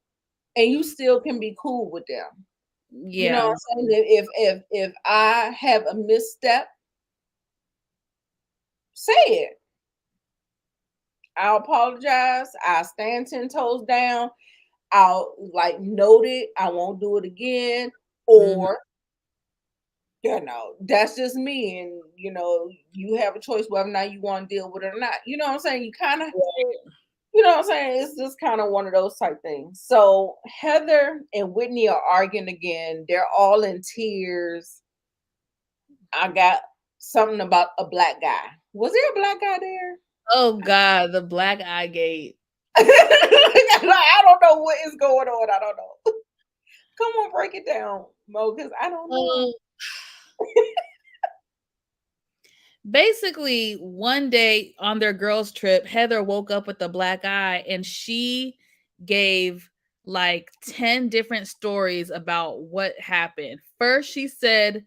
and you still can be cool with them. Yeah. You know what I'm saying? If I have a misstep, say it. I'll apologize. I'll stand 10 toes down. I'll like note it. I won't do it again. Or you know, that's just me. And, you know, you have a choice whether or not you want to deal with it or not. You know what I'm saying? You kind of You know what I'm saying? It's just kind of one of those type things. So Heather and Whitney are arguing again. They're all in tears. I got something about a black guy. Was there a black guy there? Oh God, the black eye gate. I don't know what is going on. I don't know. Come on, break it down, Mo, because I don't know. Basically, one day on their girls' trip, Heather woke up with a black eye and she gave like 10 different stories about what happened. First she said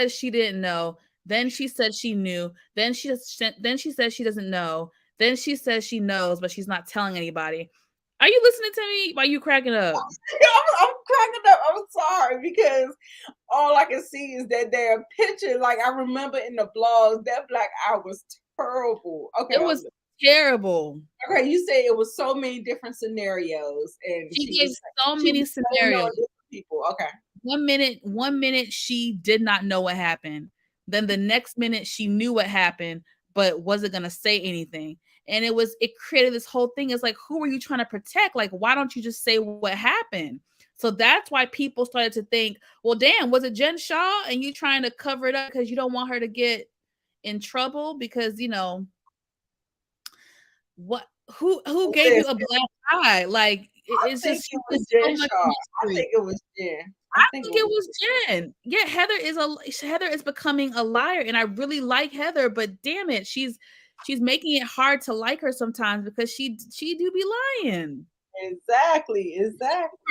she didn't know, then she said she knew, then she said she doesn't know, then she says she knows but she's not telling anybody. Are you listening to me? Why are you cracking up? I'm cracking up. I'm sorry because all I can see is that damn picture. Like I remember in the blogs, that black eye was terrible. Okay, It was terrible. okay. You say it was so many different scenarios, and She gave so many was saying scenarios. different people. Okay, One minute she did not know what happened. Then the next minute she knew what happened, but wasn't gonna say anything. And it created this whole thing. It's like, who are you trying to protect? Like, why don't you just say what happened? So that's why people started to think, well, damn, was it Jen Shaw? And you trying to cover it up because you don't want her to get in trouble because what who gave you a black eye? Like it's just it was so Jen much Shaw. I mystery. think it was Jen. I think it was Jen. Yeah, Heather is becoming a liar, and I really like Heather, but damn it, she's making it hard to like her sometimes because she do be lying. Exactly.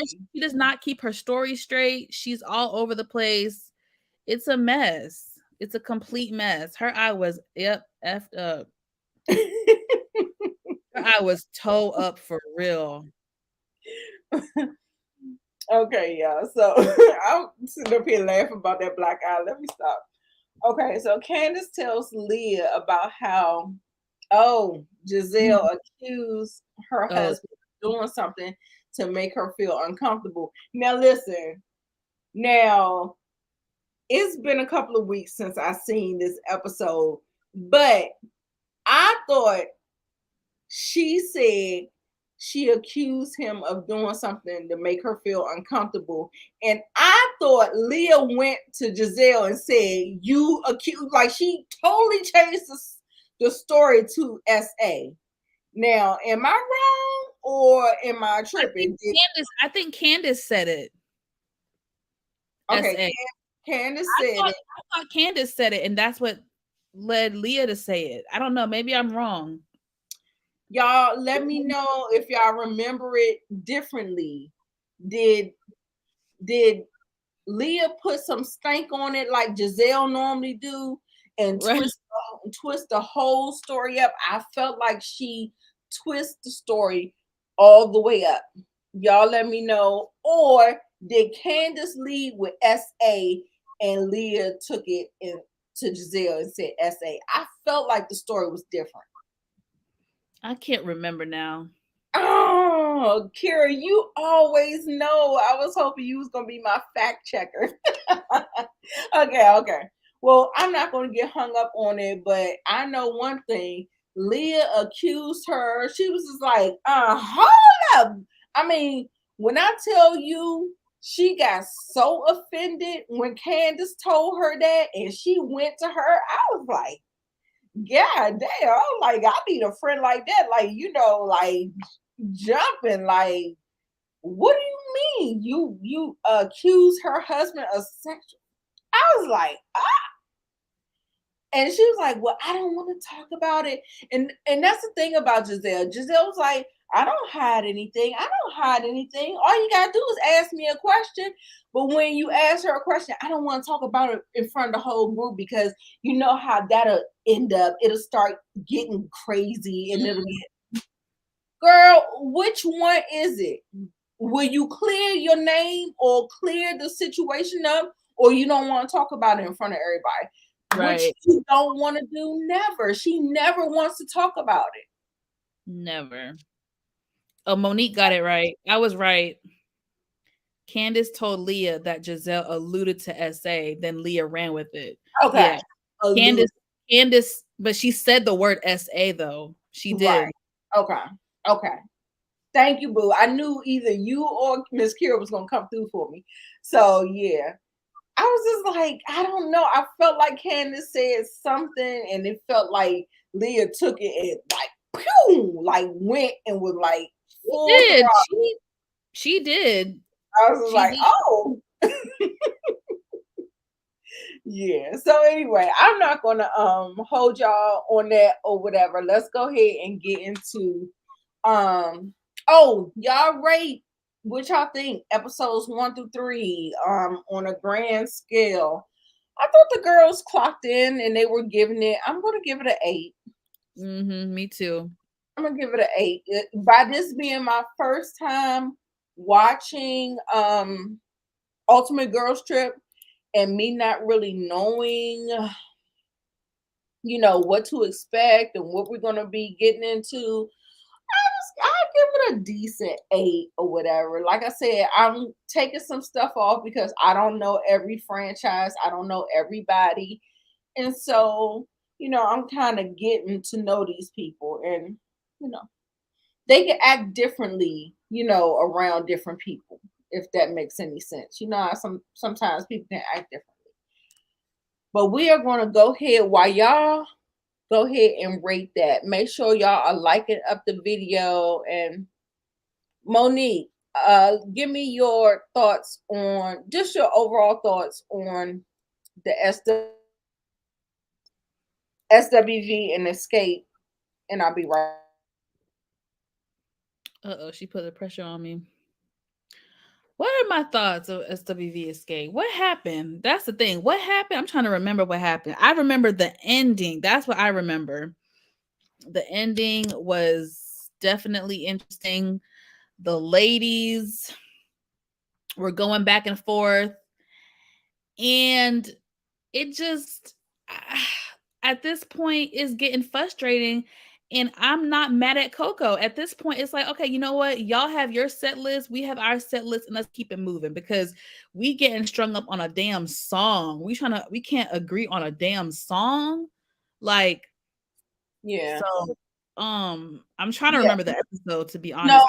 She does not keep her story straight. She's all over the place. It's a mess. It's a complete mess. Her eye was effed up. Her eye was toe up for real. Okay, yeah. So I'm sitting up here laughing about that black eye. Let me stop. Okay, so Candace tells Leah about how, Giselle accused her husband of doing something to make her feel uncomfortable. Now, listen. Now, it's been a couple of weeks since I seen this episode, but I thought she said she accused him of doing something to make her feel uncomfortable. And I thought Leah went to Giselle and said, you accused, like she totally changed the story to SA. Now, am I wrong or am I tripping? I think Candace said it. Okay, Candace said it. I thought Candace said it, and that's what led Leah to say it. I don't know. Maybe I'm wrong. Y'all let me know if y'all remember it differently. Did Leah put some stank on it like Giselle normally do and twist the whole story up? I felt like she twist the story all the way up. Y'all let me know. Or did Candace lead with SA and Leah took it to Giselle and said SA? I felt like the story was different. I can't remember now. Oh, Kira, you always know. I was hoping you was going to be my fact checker. Okay. Well, I'm not going to get hung up on it, but I know one thing. Leah accused her. She was just like, hold up. I mean, when I tell you she got so offended when Candace told her that and she went to her, I was like, God damn, I'm like, I need a friend like that. Like, like jumping. Like, what do you mean? You accuse her husband of sexual? I was like, and she was like, well, I don't want to talk about it. And that's the thing about Giselle. Giselle was like, I don't hide anything. All you gotta do is ask me a question. But when you ask her a question, I don't want to talk about it in front of the whole group because you know how that'll end up. It'll start getting crazy and it'll get, girl, which one is it? Will you clear your name or clear the situation up, or you don't want to talk about it in front of everybody? Right. Which you don't want to do. Never. She never wants to talk about it. Never. Oh, Monique got it right. I was right. Candace told Leah that Giselle alluded to SA, then Leah ran with it. Okay. Yeah. Candace, but she said the word SA though. She did. Right. Okay. Okay. Thank you, boo. I knew either you or Miss Kira was gonna come through for me. So yeah. I was just like, I don't know. I felt like Candace said something, and it felt like Leah took it and like, pew, like went and was like She full did. throttle. She did. I was She like, did. oh, yeah. So anyway, I'm not gonna hold y'all on that or whatever. Let's go ahead and get into oh, y'all rate what y'all think episodes 1 through 3 on a grand scale. I thought the girls clocked in and they were giving it. I'm gonna give it an 8. Me too. I'm gonna give it an 8. By this being my first time watching Ultimate Girls Trip and me not really knowing, what to expect and what we're gonna be getting into, I give it a decent 8 or whatever. Like I said, I'm taking some stuff off because I don't know every franchise. I don't know everybody. And so, I'm kind of getting to know these people, and, you know, they can act differently, around different people, if that makes any sense. How sometimes people can act differently. But we are going to go ahead while y'all go ahead and rate that. Make sure y'all are liking up the video. And Monique, give me your thoughts on just your overall thoughts on the SWV and Xscape, and I'll be right. She put the pressure on me. What are my thoughts of SWV Xscape? What happened? That's the thing. What happened? I'm trying to remember what happened. I remember the ending. That's what I remember. The ending was definitely interesting. The ladies were going back and forth, and it just at this point is getting frustrating. And I'm not mad at Coco. At this point, it's like, okay, you know what? Y'all have your set list, we have our set list, and let's keep it moving, because we getting strung up on a damn song. We can't agree on a damn song. Like, Yeah. so I'm trying to Yeah. remember the episode, to be No, honest.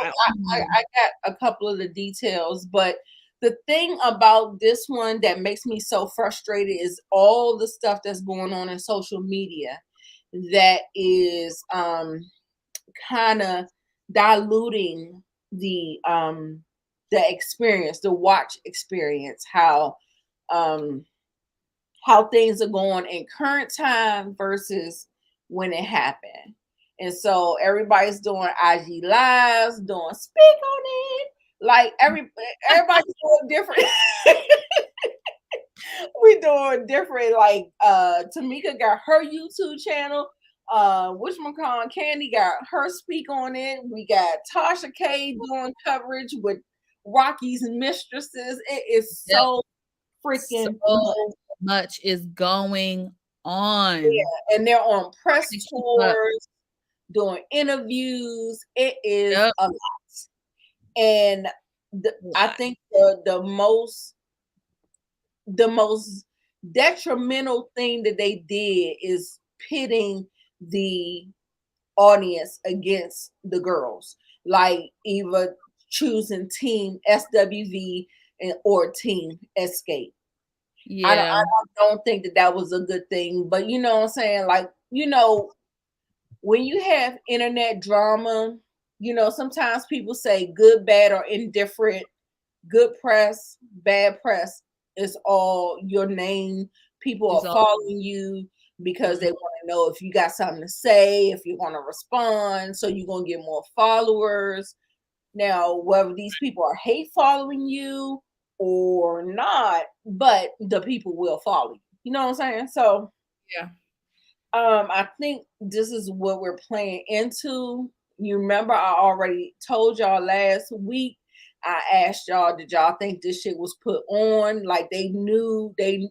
I got a couple of the details, but the thing about this one that makes me so frustrated is all the stuff that's going on in social media that is kind of diluting the experience, the watch experience, how things are going in current time versus when it happened. And so everybody's doing IG lives, doing speak on it. Like everybody's doing different. We doing different. Like Tamika got her YouTube channel. Whatchamacallit, Candy got her speak on it. We got Tasha K doing coverage with Rocky's mistresses. It is Yep. so freaking So much is going on. Yeah, and they're on press tours, doing interviews. It is a lot. And I think the most detrimental thing that they did is pitting the audience against the girls, like either choosing team SWV or team Xscape. Yeah. I don't think that was a good thing, but you know what I'm saying? Like, when you have internet drama, sometimes people say good, bad, or indifferent. Good press, bad press is all your name. People are following you because they want to know if you got something to say, if you're going to respond, so you're going to get more followers. Now, whether these people are hate following you or not, but the people will follow you. You know what I'm saying? So, yeah. I think this is what we're playing into. You remember I already told y'all last week, I asked y'all, did y'all think this shit was put on? Like they knew, they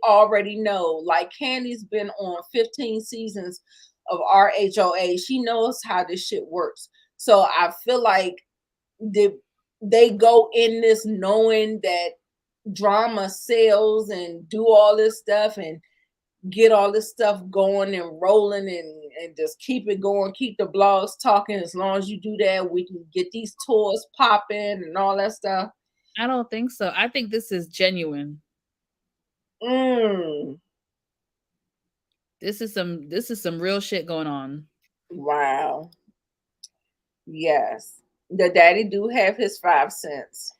already know. Like Candy's been on 15 seasons of RHOA. She knows how this shit works. So I feel like they go in this knowing that drama sells and do all this stuff and get all this stuff going and rolling and and just keep it going, keep the blogs talking. As long as you do that, we can get these tours popping and all that stuff. I don't think so. I think this is genuine. Mm. This is some real shit going on. Wow. Yes. The daddy do have his 5 cents.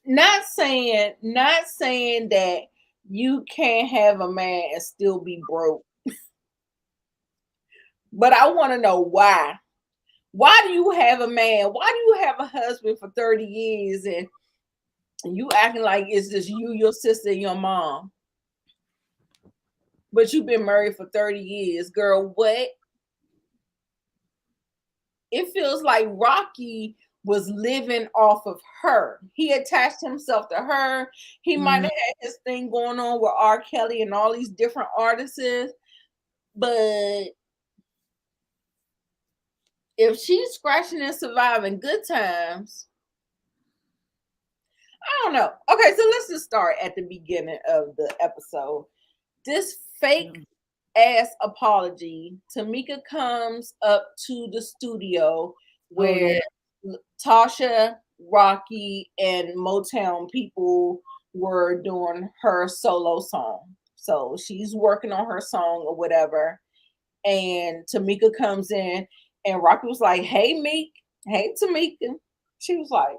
Not saying that you can't have a man and still be broke. But I want to know why. Why do you have a man? Why do you have a husband for 30 years and you acting like it's just you, your sister, and your mom? But you've been married for 30 years. Girl, what? It feels like Rocky was living off of her. He attached himself to her. He might have had his thing going on with R. Kelly and all these different artists. But if she's scratching and surviving good times, I don't know. Okay, so let's just start at the beginning of the episode. This fake ass apology. Tamika comes up to the studio where Tasha, Rocky, and Motown people were doing her solo song. So she's working on her song or whatever. And Tamika comes in and Rocky was like, "Hey, Meek. Hey, Tamika." She was like,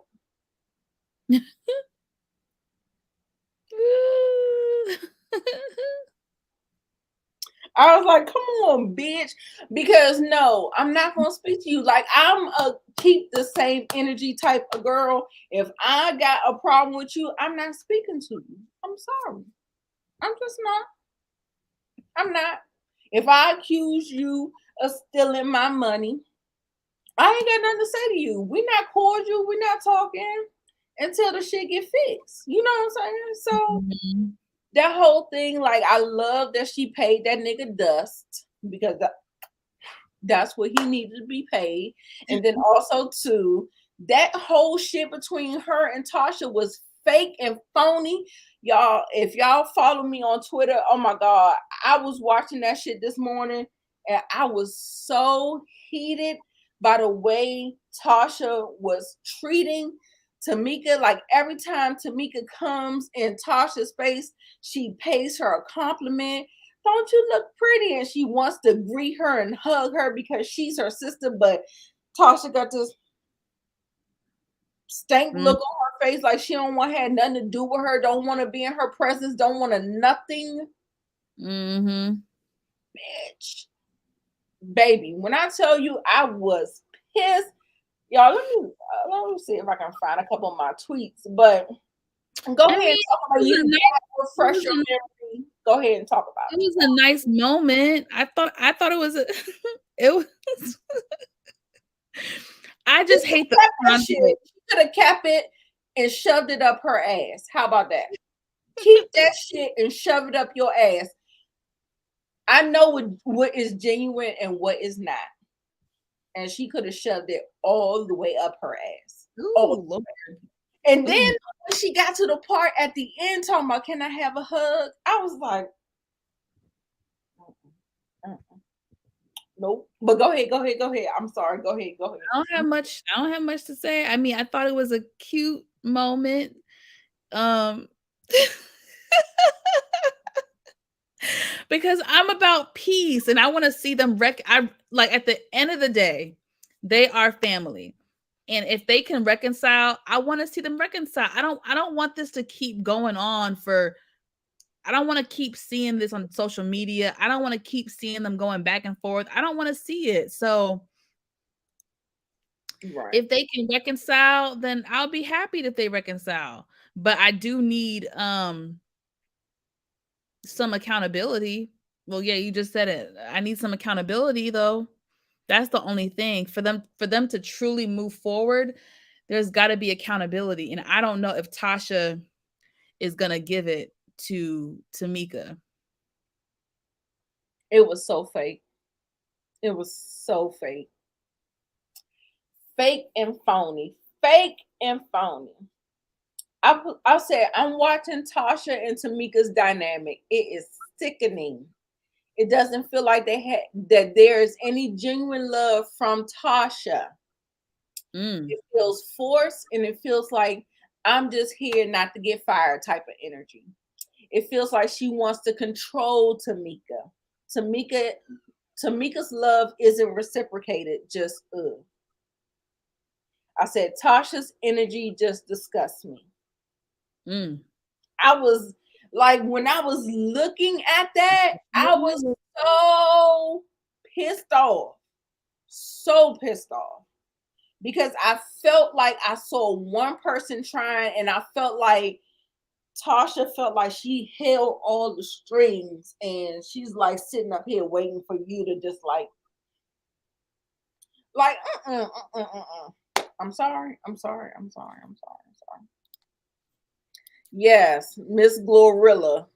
I was like, come on, bitch. Because no, I'm not going to speak to you. Like, I'm a keep the same energy type of girl. If I got a problem with you, I'm not speaking to you. I'm sorry. I'm just not. I'm not. If I accuse you of stealing my money, I ain't got nothing to say to you. We're not cordial. We're not talking until the shit get fixed. You know what I'm saying? So that whole thing, like, I love that she paid that nigga dust because that's what he needed to be paid. And then also too, that whole shit between her and Tasha was fake and phony. Y'all, if y'all follow me on Twitter, oh my God, I was watching that shit this morning and I was so heated by the way Tasha was treating Tamika. Like every time Tamika comes in Tasha's space, she pays her a compliment. Don't you look pretty? And she wants to greet her and hug her because she's her sister. But Tasha got this stank look on her face, like she don't want to have nothing to do with her, don't want to be in her presence, don't want to nothing. Bitch. Baby, when I tell you I was pissed, y'all, let me see if I can find a couple of my tweets. But go ahead and talk about you. Refresh your memory. Go ahead and talk about it. It was a nice moment. I thought it was it was I just hate that shit. She could have kept it and shoved it up her ass. How about that? Keep that shit and shove it up your ass. I know what is genuine and what is not. And she could have shoved it all the way up her ass. Lord. And then when she got to the part at the end talking about, can I have a hug? I was like, nope. But go ahead. I'm sorry. Go ahead. I don't have much to say. I mean, I thought it was a cute moment. Because I'm about peace and I want to see them I like at the end of the day, they are family. And if they can reconcile, I want to see them reconcile. I don't want this to keep going on I don't want to keep seeing this on social media. I don't want to keep seeing them going back and forth. I don't want to see it. So if they can reconcile, then I'll be happy that they reconcile. But I do need some accountability. Well, yeah, you just said it. I need some accountability though. That's the only thing for them to truly move forward. There's got to be accountability. And I don't know if Tasha is going to give it to Tamika. It was so fake. It was so fake. Fake and phony. Fake and phony. I said I'm watching Tasha and Tamika's dynamic. It is sickening. It doesn't feel like that there is any genuine love from Tasha. It feels forced, and it feels like I'm just here not to get fired type of energy. It feels like she wants to control Tamika. Tamika Tamika's love isn't reciprocated. Just I said Tasha's energy just disgusts me. I was like, when I was looking at that, I was so pissed off. So pissed off. Because I felt like I saw one person trying, and I felt like Tasha felt like she held all the strings, and she's like sitting up here waiting for you to just like I'm sorry. Yes, Miss Glorilla.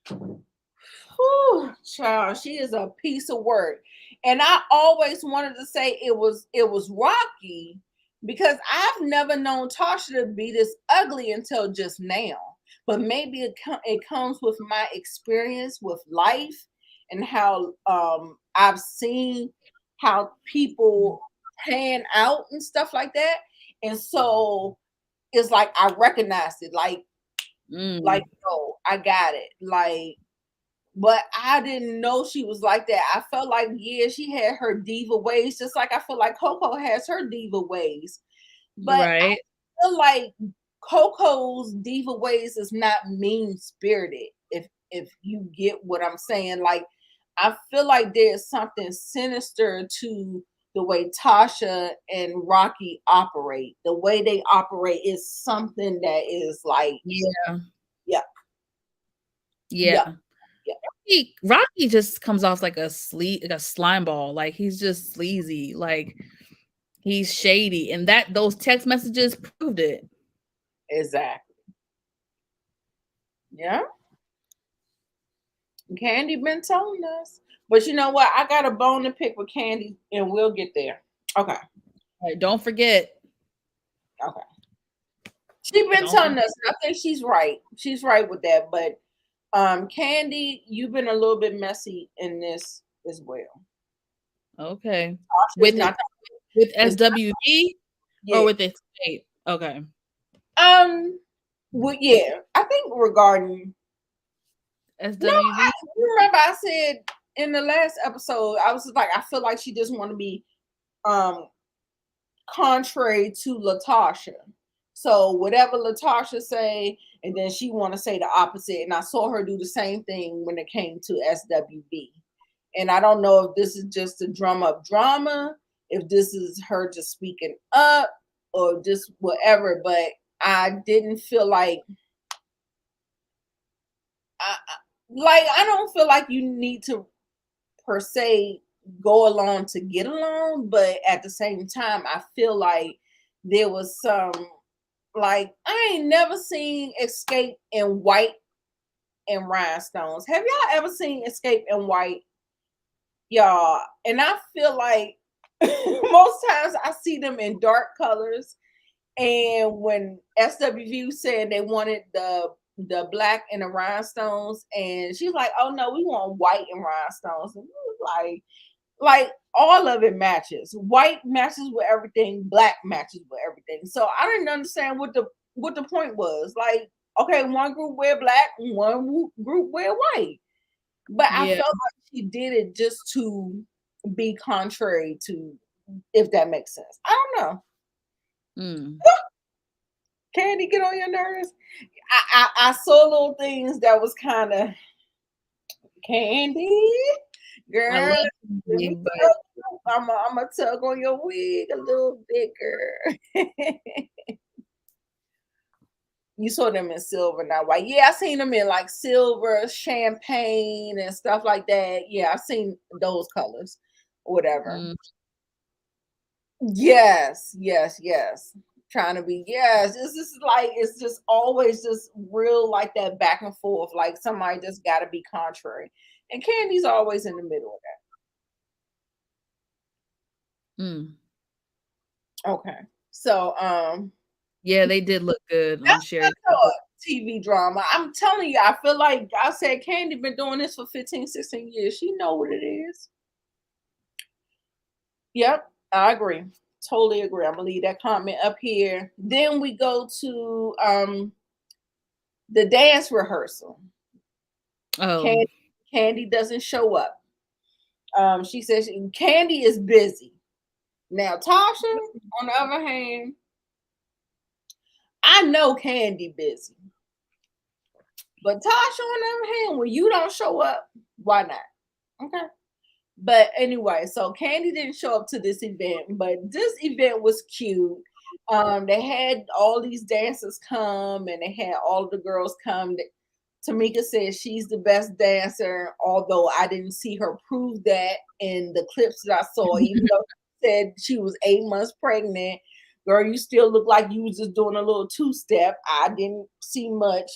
Whew, child, she is a piece of work. And I always wanted to say it was Rocky, because I've never known Tasha to be this ugly until just now. But maybe it comes with my experience with life, and how I've seen how people pan out and stuff like that. And so it's like I recognized it, like oh, I got it. Like, but I didn't know she was like that. I felt like, yeah, she had her diva ways, just like I feel like Coco has her diva ways. But I feel like Coco's diva ways is not mean spirited. If you get what I'm saying, like I feel like there's something sinister to the way Tasha and Rocky operate. The way they operate is something that is like, yeah. Rocky just comes off like a slime ball. Like he's just sleazy. Like he's shady, and those text messages proved it. Exactly. Yeah. Candy been telling us, but you know what? I got a bone to pick with Candy, and we'll get there. Okay. All right, don't forget. Okay. She's been telling us, and I think she's right. She's right with that, but Candy, you've been a little bit messy in this as well. Okay. With SWG or with Xscape? Okay. Well, yeah, I think regarding SWG. No, remember I said in the last episode, I was like, I feel like she doesn't want to be contrary to Latasha. So whatever Latasha say, and then she want to say the opposite. And I saw her do the same thing when it came to SWB. And I don't know if this is just to drum up drama, if this is her just speaking up, or just whatever. But I didn't feel like I don't feel like you need to per se go along to get along, but at the same time, I feel like there was some, like, I ain't never seen Xscape in white and rhinestones. Have y'all ever seen Xscape in white? Y'all, and I feel like most times I see them in dark colors. And when SWV said they wanted the black and the rhinestones, and she's like, oh no, we want white and rhinestones. And it was like all of it matches. White matches with everything, black matches with everything. So I didn't understand what the point was. Like, okay, one group wear black, one group wear white. But I felt like she did it just to be contrary to, if that makes sense. I don't know. Candy get on your nerves? I saw little things that was kind of Candy, girl. I'm a tug on your wig a little bit, girl. You saw them in silver, not white. Yeah, I seen them in like silver, champagne, and stuff like that. Yeah, I've seen those colors, whatever. Yes. Trying to be, yes. It's just like, it's just always just real like that back and forth. Like somebody just got to be contrary, and Candy's always in the middle of that. Okay, so Yeah, they did look good on That's shared. what I thought. TV drama. I'm telling you, I feel like I said Candy been doing this for 15, 16 years. She know what it is. Yep, I agree. Totally agree. I'm gonna leave that comment up here. Then we go to the dance rehearsal. Oh, Candy doesn't show up. She says Candy is busy. Now Tasha, on the other hand, I know Candy busy. But Tasha, on the other hand, when you don't show up, why not? Okay. But anyway, so Candy didn't show up to this event, but this event was cute. They had all these dancers come and they had all the girls come. Tamika said she's the best dancer, although I didn't see her prove that in the clips that I saw, even though she said she was 8 months pregnant. Girl, you still look like you was just doing a little two-step. I didn't see much.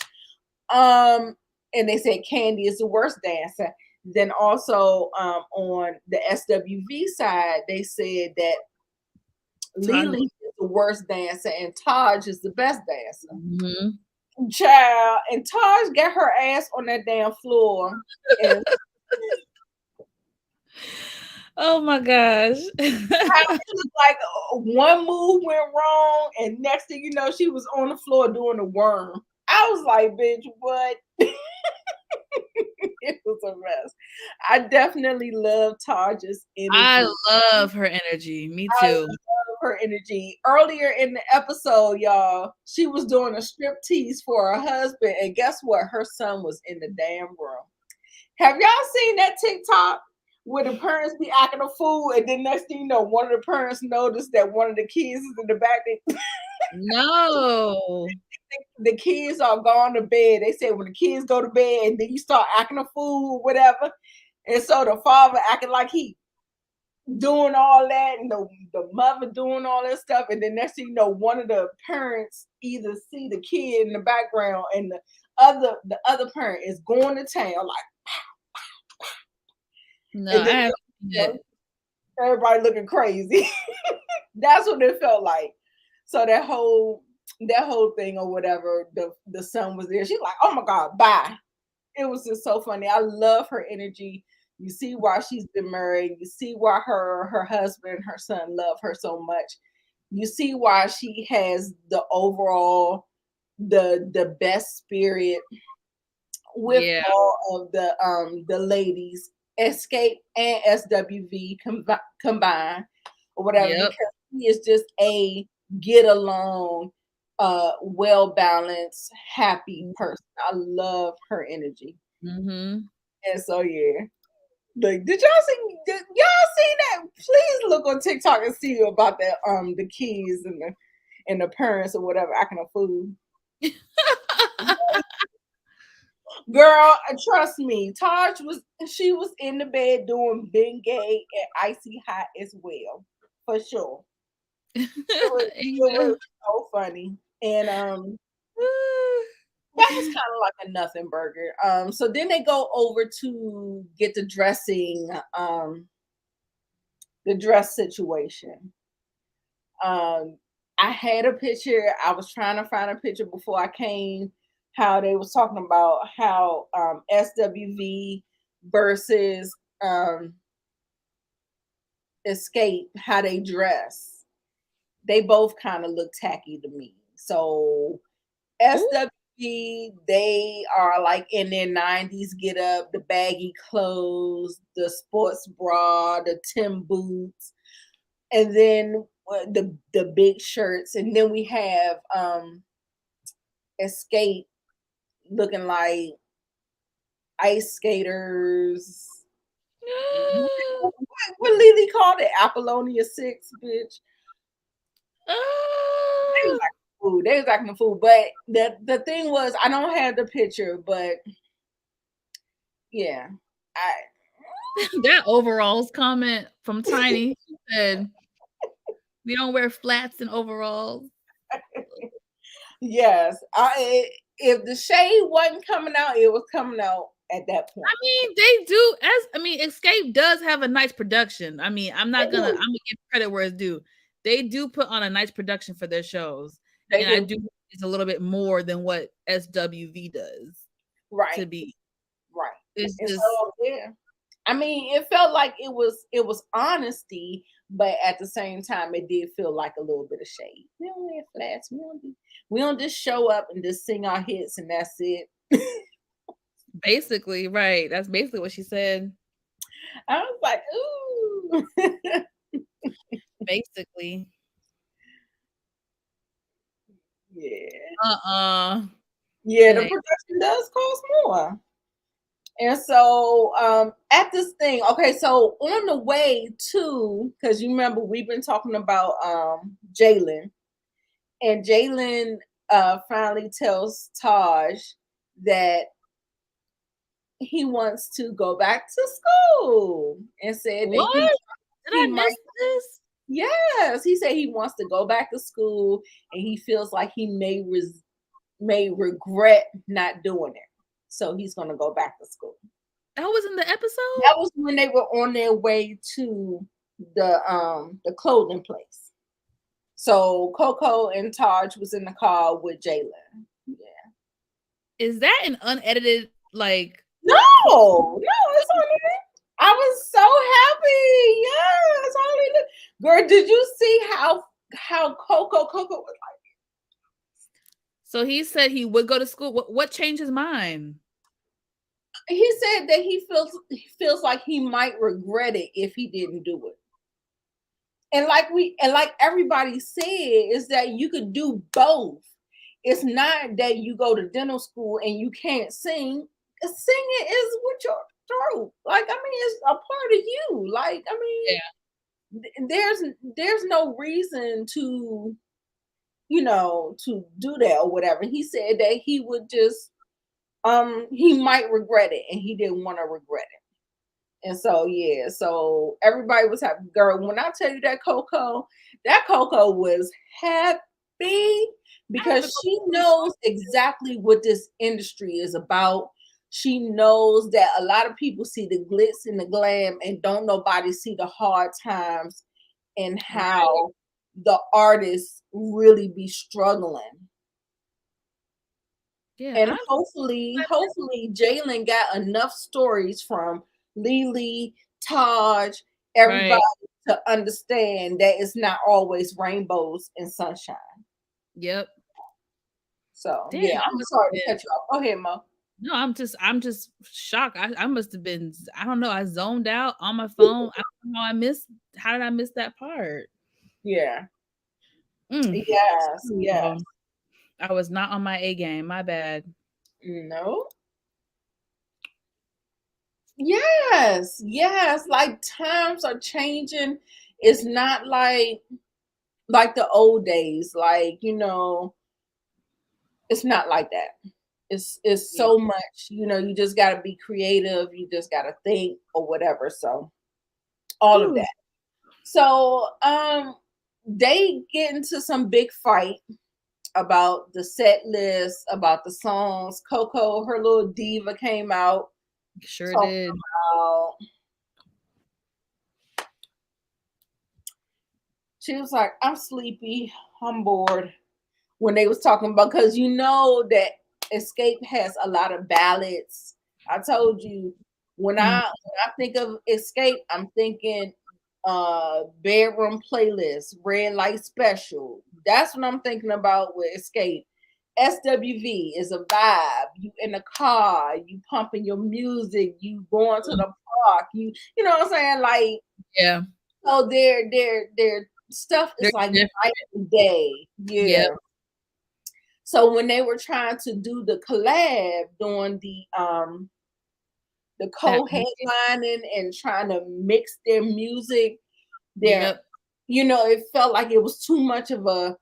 And they said Candy is the worst dancer. Then also on the SWV side, they said that Lily is the worst dancer and Taj is the best dancer. Mm-hmm. Child, and Taj got her ass on that damn floor. And oh my gosh. it was like one move went wrong, and next thing you know, she was on the floor doing a worm. I was like, bitch, what? It was a mess. I definitely love Taj's energy. I love her energy. Me too. I love her energy. Earlier in the episode, y'all, she was doing a strip tease for her husband, and guess what? Her son was in the damn room. Have y'all seen that TikTok where the parents be acting a fool, and then next thing you know, one of the parents noticed that one of the kids is in the back? No. The kids are gone to bed. They say when the kids go to bed and then you start acting a fool or whatever. And so the father acting like he doing all that and the mother doing all that stuff. And then next thing you know, one of the parents either see the kid in the background and the other parent is going to town like no, and then, everybody looking crazy. That's what it felt like. So that whole thing or whatever, the son was there. She's like, oh my God, bye. It was just so funny. I love her energy. You see why she's been married. You see why her husband, her son love her so much. You see why she has the overall the best spirit with all of the ladies, Xscape and SWV combined or whatever, because he is just a get along, well balanced, happy person. I love her energy. Mm-hmm. And so yeah. Like, did y'all see that? Please look on TikTok and see about that the kids and the parents or whatever acting a fool. Girl, trust me, Taj was in the bed doing Been Gay and Icy Hot as well, for sure. It was so funny. And that was kind of like a nothing burger. So then they go over to get the dressing, the dress situation. I had a picture. I was trying to find a picture before I came. How they was talking about how SWV versus Xscape, how they dress. They both kind of look tacky to me. So SWV, they are like in their 90s get up, the baggy clothes, the sports bra, the Tim boots, and then the big shirts. And then we have Xscape looking like ice skaters. What Lily called it? Apollonia 6, bitch. They was acting a fool. But the thing was, I don't have the picture, but yeah. That overalls comment from Tiny said, we don't wear flats and overalls. Yes. If the shade wasn't coming out, it was coming out at that point. I mean, they do Xscape does have a nice production. I mean, I'm gonna give credit where it's due. They do put on a nice production for their shows. They And I do. do it's a little bit more than what SWV does Right. to be. Right. It's And just so yeah. I mean, it felt like it was honesty, but at the same time, it did feel like a little bit of shade. We don't wear flats. We don't just show up and just sing our hits and that's it. basically right. That's basically what she said. I was like, ooh. Basically. Yeah. Yeah, It the ain't. production does cost more. And so at this thing, okay, so on the way to, because you remember we've been talking about Jalen, and Jalen finally tells Taj that he wants to go back to school and said that he What? Did he I might. miss this? Yes, he said he wants to go back to school and he feels like he may regret not doing it. So he's going to go back to school. That was in the episode? That was when they were on their way to the clothing place. So Coco and Taj was in the car with Jalen. Yeah. Is that an unedited like No, it's on it. I was so happy. Yes, hallelujah. Girl, did you see how Coco was like? so he said he would go to school. What changed his mind? He said that he feels like he might regret it if he didn't do it. And like everybody said, is that you could do both. It's not that you go to dental school and you can't sing. Singing is with your throat. Like, I mean, it's a part of you. Like, I mean, there's no reason to, to do that or whatever. He said that he would just he might regret it and he didn't want to regret it. And so yeah, so everybody was happy. Girl, when I tell you that Coco was happy I have to because go she to knows exactly what this industry is about. She knows that a lot of people see the glitz and the glam and don't nobody see the hard times and right. how the artists really be struggling. Yeah, And I'm hopefully Jalen got enough stories from Lily, Taj, right. everybody to understand that it's not always rainbows and sunshine. Yep. So Damn, yeah, I I'm must have sorry to been cut you off. Go ahead, Mo. no, I'm just shocked. I must have been I don't know, I zoned out on my phone. I don't know how did I miss that part? Yeah. Mm. Yes. Yes. I was not on my A game. My bad. No. Yes. Yes. Like times are changing. It's not like the old days. Like, it's not like that. It's Yeah. so much, you just got to be creative, you just got to think or whatever. So all of Ooh, that. So they get into some big fight about the set list, about the songs. Coco, her little diva came out sure talking did. about, she was like, I'm sleepy, I'm bored, when they was talking about, because you know that Xscape has a lot of ballads. I told you, when Mhm. I think of Xscape, I'm thinking bedroom playlist, red light special. That's what I'm thinking about with Xscape. SWV is a vibe. You in the car, you pumping your music, you going to the park, you know what I'm saying? Like, Yeah. so their stuff They're is like different. night and day. Yep. Yeah. So when they were trying to do the collab, doing the That co-headlining and trying to mix their music, their yep. it felt like it was too much of a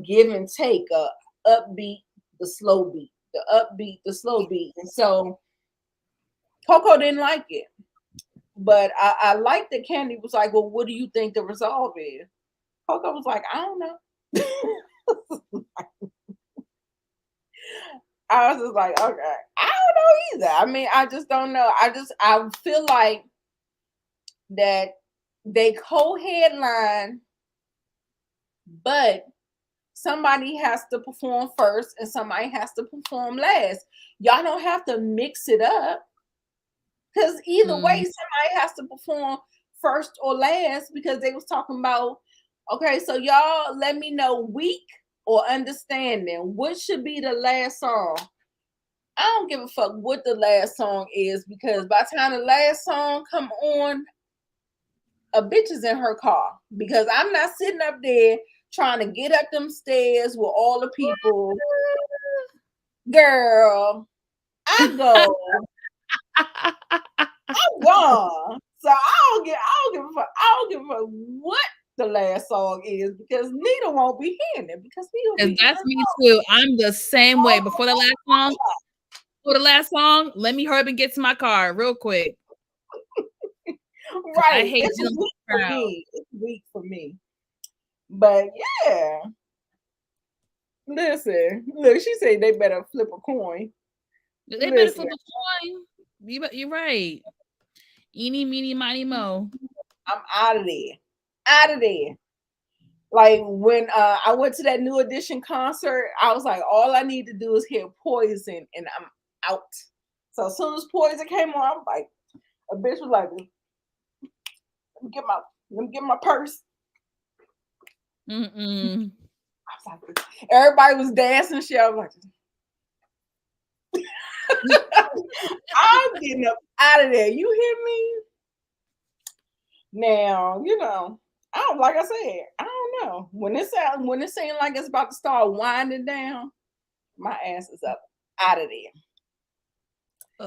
give and take, a upbeat, the slow beat, the upbeat, the slow beat. And so Coco didn't like it. But I like that Candy was like, well, what do you think the resolve is? Coco was like, I don't know. I was just like, okay, I don't know either. I mean, I just don't know. I feel like that they co-headline, but somebody has to perform first and somebody has to perform last. Y'all don't have to mix it up. Because either way, somebody has to perform first or last, because they was talking about, okay, so y'all let me know weak or understanding. What should be the last song? I don't give a fuck what the last song is, because by the time the last song come on, a bitch is in her car, because I'm not sitting up there trying to get up them stairs with all the people. Girl, I go. I'm gone. So I don't give a fuck. I don't give a fuck what the last song is, because Nita won't be hearing it, because Nita be that's me too. I'm the same way. Before the last song, let me hurry up and get to my car real quick. Right. I hate it's weak for me. It's weak for me. But yeah. Listen, look, she said they better flip a coin. They better flip a coin. You're right. Eeny, meeny, miny, mo. I'm out of there. Out of there. Like when I went to that New Edition concert, I was like, all I need to do is hear Poison and I'm out. So as soon as Poison came on, I was like, a bitch was like, let me get my purse. I was like, everybody was dancing shit. I was like, I'm getting up out of there. You hear me? Now, you know, like I said, I don't know. When it seems like it's about to start winding down, my ass is up out of there.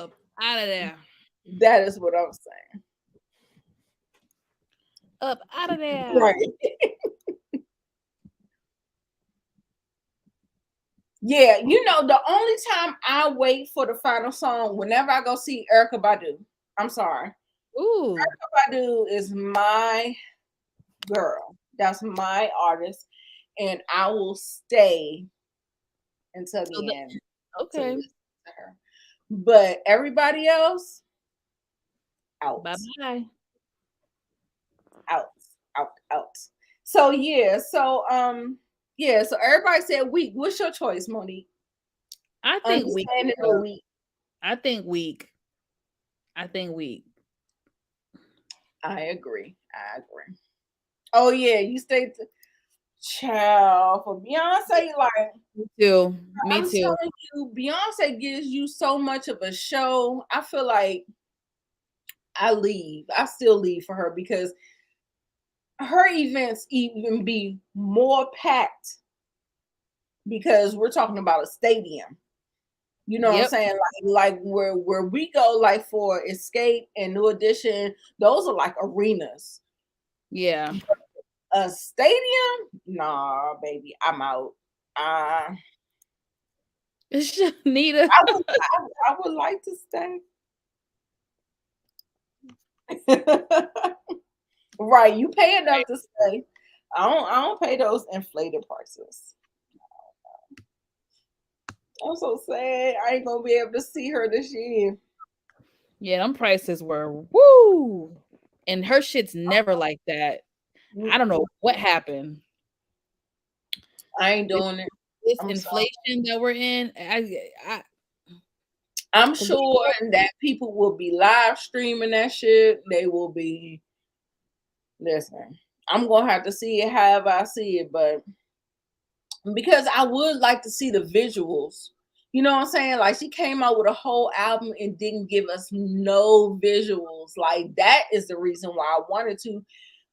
Up out of there. That is what I'm saying. Up out of there. Right. Yeah, you know, the only time I wait for the final song, whenever I go see Erykah Badu. I'm sorry. Ooh. Erykah Badu is my girl. That's my artist. And I will stay until the end. Okay. But everybody else, out. Bye-bye. Out. So yeah, so everybody said weak. What's your choice, Monique? I think weak. I think weak. I agree. Oh yeah, you stayed child for Beyonce. Like me too. I'm telling you, Beyonce gives you so much of a show. I feel like I still leave for her, because her events even be more packed, because we're talking about a stadium. You know what I'm saying? Like where we go, like for Xscape and New Edition, those are like arenas. Yeah. A stadium? Nah, baby, I'm out. Nita. I would like to stay. Right, you pay enough to stay. I don't pay those inflated prices. I'm so sad. I ain't gonna be able to see her this year. Yeah, them prices were woo. And her shit's never like that. I don't know what happened. I ain't doing it. This inflation that we're in, I'm sure that people will be live streaming that shit. They will be. Listen, I'm gonna have to see it however I see it, but because I would like to see the visuals. You know what I'm saying? Like, she came out with a whole album and didn't give us no visuals. Like, that is the reason why I wanted to.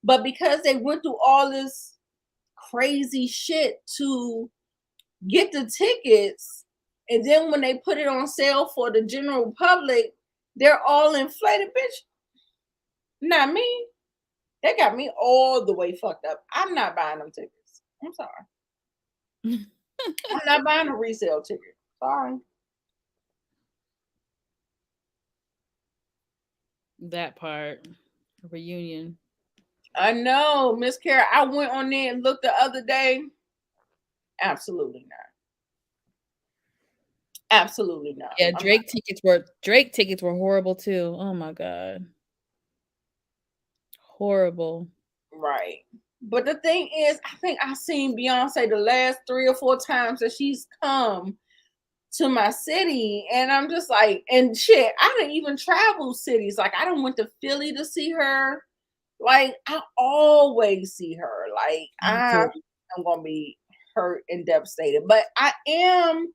But because they went through all this crazy shit to get the tickets, and then when they put it on sale for the general public, they're all inflated, bitch. Not me. They got me all the way fucked up. I'm not buying them tickets. I'm sorry. I'm not buying a resale ticket. Sorry. That part. Reunion. I know, Miss Kara. I went on there and looked the other day. Absolutely not. Absolutely not. Yeah, Drake tickets were horrible too. Oh my God. Horrible. Right. But the thing is, I think I've seen Beyonce the last 3 or 4 times that she's come to my city, and I'm just like, and shit, I didn't even travel cities. Like, I done went to Philly to see her. Like, I always see her. Like, Me too. I'm gonna be hurt and devastated. But I am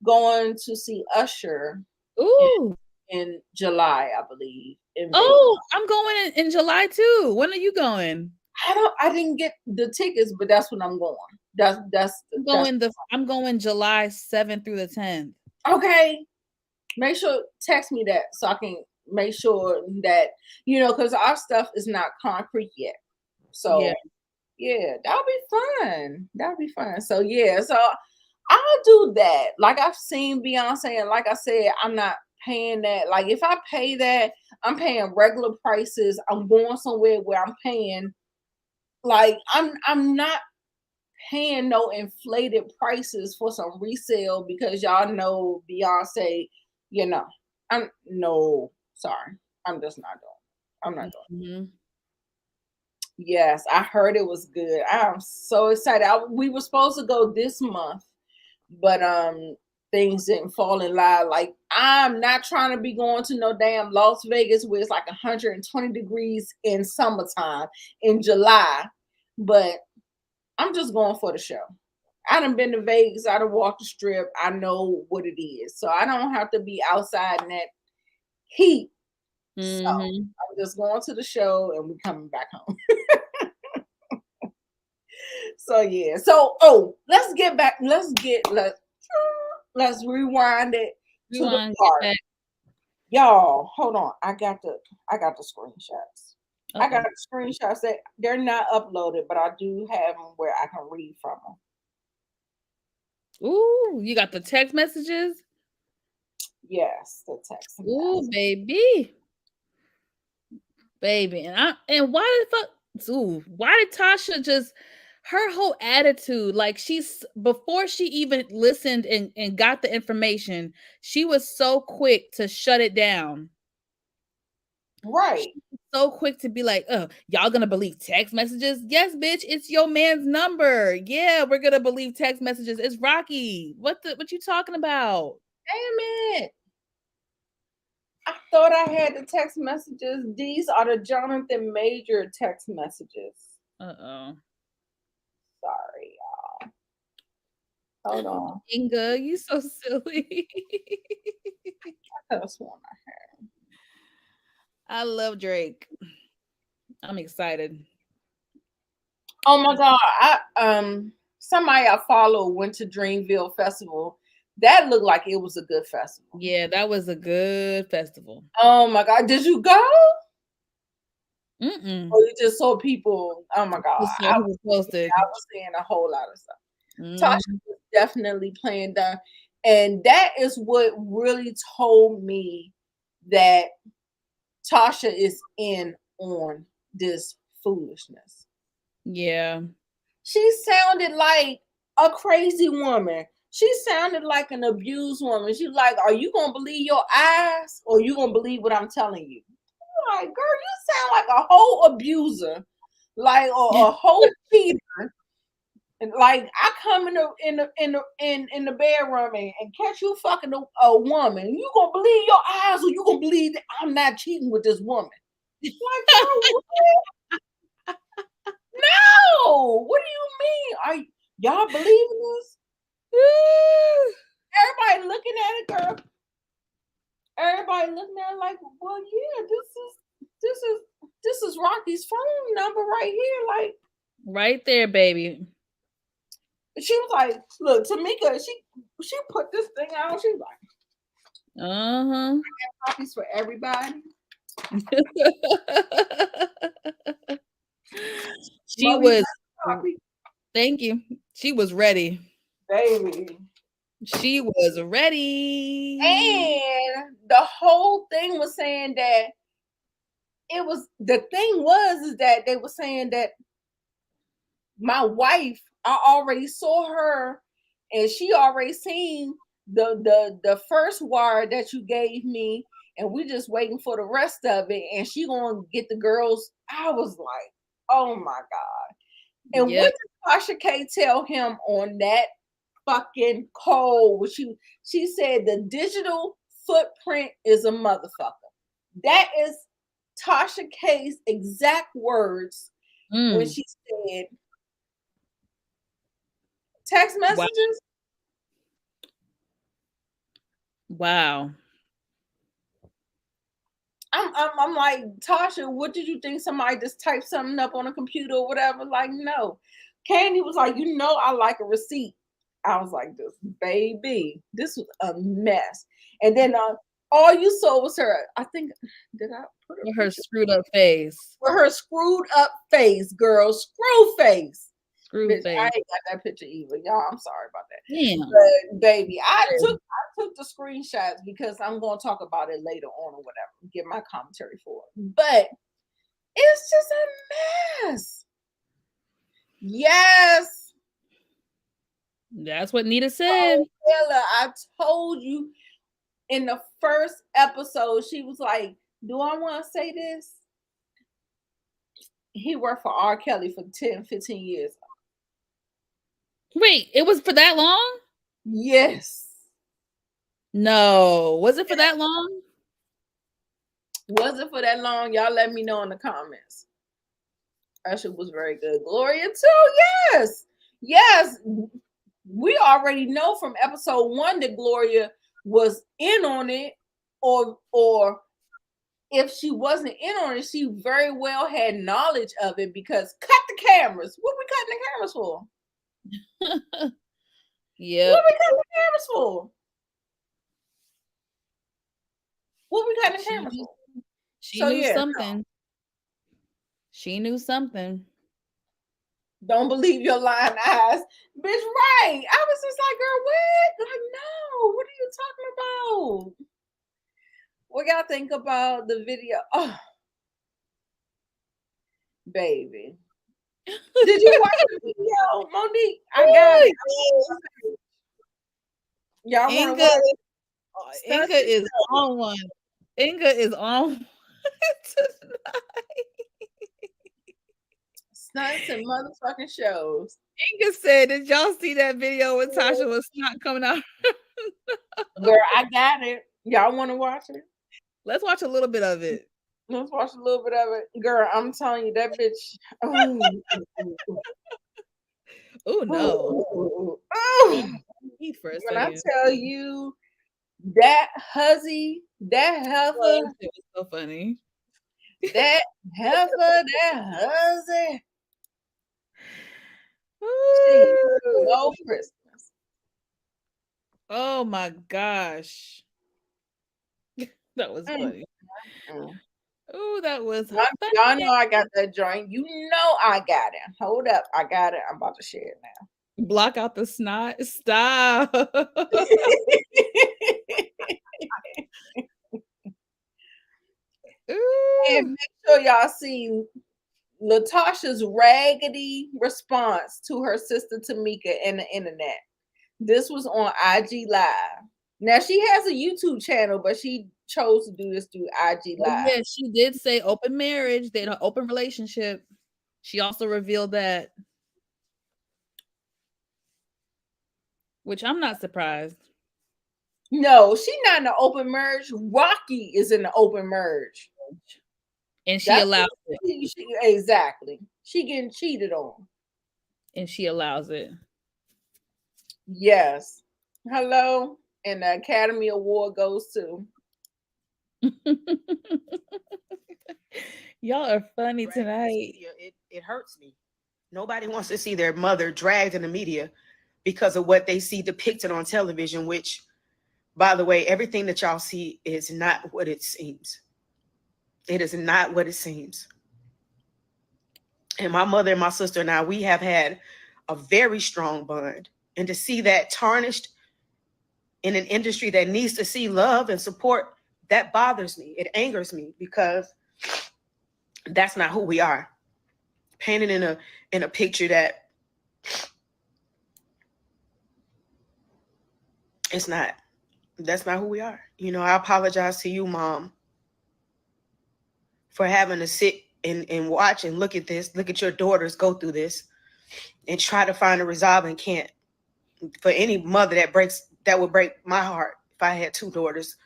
going to see Usher in, Ooh. in July, I believe, in Vegas. Oh, I'm going in July too. When are you going? I didn't get the tickets, but that's when I'm going. That's I'm going July 7th through the 10th. okay. Make sure text me that so I can make sure that because our stuff is not concrete yet. So yeah, that'll be fun. That'll be fun. So yeah, so I'll do that. Like I've seen Beyonce, and like I said, I'm not paying that. Like if I pay that, I'm paying regular prices. I'm going somewhere where I'm paying like I'm not paying no inflated prices for some resale because y'all know Beyonce, I'm no sorry. I'm just not doing it. I'm not doing it. Mm-hmm. Yes, I heard it was good. I'm so excited. We were supposed to go this month, but things didn't fall in line. Like I'm not trying to be going to no damn Las Vegas where it's like 120 degrees in summertime in July, but I'm just going for the show. I done been to Vegas. I done walked the strip. I know what it is. So I don't have to be outside in that heat. So I'm just going to the show and we coming back home. So yeah. So let's get back. Let's rewind it to the part. Y'all, hold on. I got the screenshots. I got the screenshots that they're not uploaded, but I do have them where I can read from them. Ooh, you got the text messages? Yes, the text. Ooh, baby. Baby. And why did Tasha just her whole attitude, like before she even listened and got the information, she was so quick to shut it down. Right. So quick to be like, oh, y'all gonna believe text messages? Yes, bitch, it's your man's number. Yeah, we're gonna believe text messages. It's Rocky. What you talking about? Damn it. I thought I had the text messages. These are the Jonathan Major text messages. Uh-oh. Sorry, y'all. Hold on. Inga, you so silly. I could have sworn I had. I love Drake. I'm excited. Oh my God. Somebody I follow went to Dreamville Festival. That looked like it was a good festival. Yeah, that was a good festival. Oh my God. Did you go? Mm-mm. Or you just saw people? Oh my God. I was seeing a whole lot of stuff. Tasha was definitely playing down. And that is what really told me that Tasha is in on this foolishness. Yeah. She sounded like a crazy woman. She sounded like an abused woman. She was like, are you going to believe your eyes or you going to believe what I'm telling you? I'm like, girl, you sound like a whole abuser, like a whole cheater. And like I come in the bedroom and catch you fucking a woman. You gonna believe your eyes or you gonna believe that I'm not cheating with this woman? Like, no, what do you mean? Are y'all believing this? Everybody looking at it, girl. Everybody looking at it like, well, yeah, this is Rocky's phone number right here, like right there, baby. She was like, look, Tamika, she put this thing out. She was like, I have copies for everybody. She was thank you. She was ready. Baby. She was ready. And the whole thing was saying that is that they were saying that my wife, I already saw her and she already seen the first wire that you gave me, and we just waiting for the rest of it, and she gonna get the girls. I was like, oh my God. And what did Tasha K tell him on that fucking call? She said the digital footprint is a motherfucker. That is Tasha K's exact words when she said text messages. Wow. I'm like, Tasha, what did you think? Somebody just typed something up on a computer or whatever? Like, no. Candy was like, I like a receipt. I was like, this baby, this was a mess. And then all you saw was her. I think, did I put her screwed up face? With her screwed up face, girl, screw face. Bitch, I ain't got that picture either, y'all. I'm sorry about that. Damn. But baby, I took the screenshots because I'm going to talk about it later on or whatever. Get my commentary for it. But it's just a mess. Yes. That's what Nita said. I told you in the first episode, she was like, do I want to say this? He worked for R. Kelly for 10, 15 years. Wait, it was for that long? Yes. No. Was it for that long? Was it for that long? Y'all let me know in the comments. That shit was very good. Gloria too. Yes. Yes. We already know from episode 1 that Gloria was in on it, or if she wasn't in on it, she very well had knowledge of it because cut the cameras. What we cutting the cameras for? Yeah. What we cutting the cameras for? What we cutting the cameras for? She knew something. No. She knew something. Don't believe your lying eyes. Bitch, right. I was just like, girl, what? Like, no, what are you talking about? What y'all think about the video? Oh, baby. Did you watch the video, Monique? I got it. Y'all want to watch it? Inga is on one. Inga is on tonight. Stunts and motherfucking shows. Inga said, did y'all see that video when Tasha was not coming out? Girl, I got it. Y'all want to watch it? Let's watch a little bit of it. Let's watch a little bit of it. Girl, I'm telling you, that bitch. Oh, no. When I tell you that hussy, that heifer. Oh, it was so funny. That heifer, that hussy. No Christmas. Oh my gosh. That was funny. Oh, that was funny. Y'all know I got that joint. You know I got it. Hold up. I got it. I'm about to share it now. Block out the snot. Stop. And make sure y'all see Latasha's raggedy response to her sister Tamika in the internet. This was on IG Live. Now she has a YouTube channel, but she chose to do this through IG Live. Yeah, she did say open marriage. They had an open relationship. She also revealed that, which I'm not surprised. No, she's not in the open marriage. Rocky is in the open marriage. And she allows it. Exactly. She getting cheated on. And she allows it. Yes. Hello. And the Academy Award goes to. Y'all are funny tonight. It hurts me. Nobody wants to see their mother dragged in the media because of what they see depicted on television, which, by the way, everything that y'all see is not what it seems. It is not what it seems. And my mother and my sister and I, we have had a very strong bond. And to see that tarnished in an industry that needs to see love and support, that bothers me. It angers me because that's not who we are. Painted in a picture that it's not. That's not who we are. You know, I apologize to you, Mom, for having to sit and watch and look at this, look at your daughters go through this. and try to find a resolve and can't. For any mother that would break my heart if I had two daughters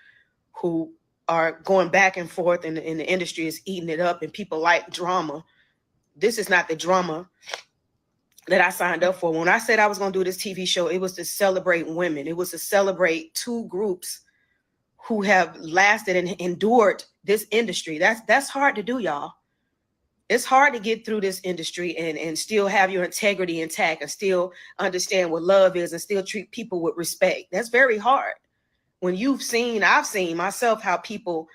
who are going back and forth and the industry is eating it up and people like drama. This is not the drama that I signed up for. When I said I was going to do this TV show, it was to celebrate women. It was to celebrate two groups who have lasted and endured this industry. That's hard to do, y'all. It's hard to get through this industry and still have your integrity intact and still understand what love is and still treat people with respect. That's very hard. When I've seen myself how people,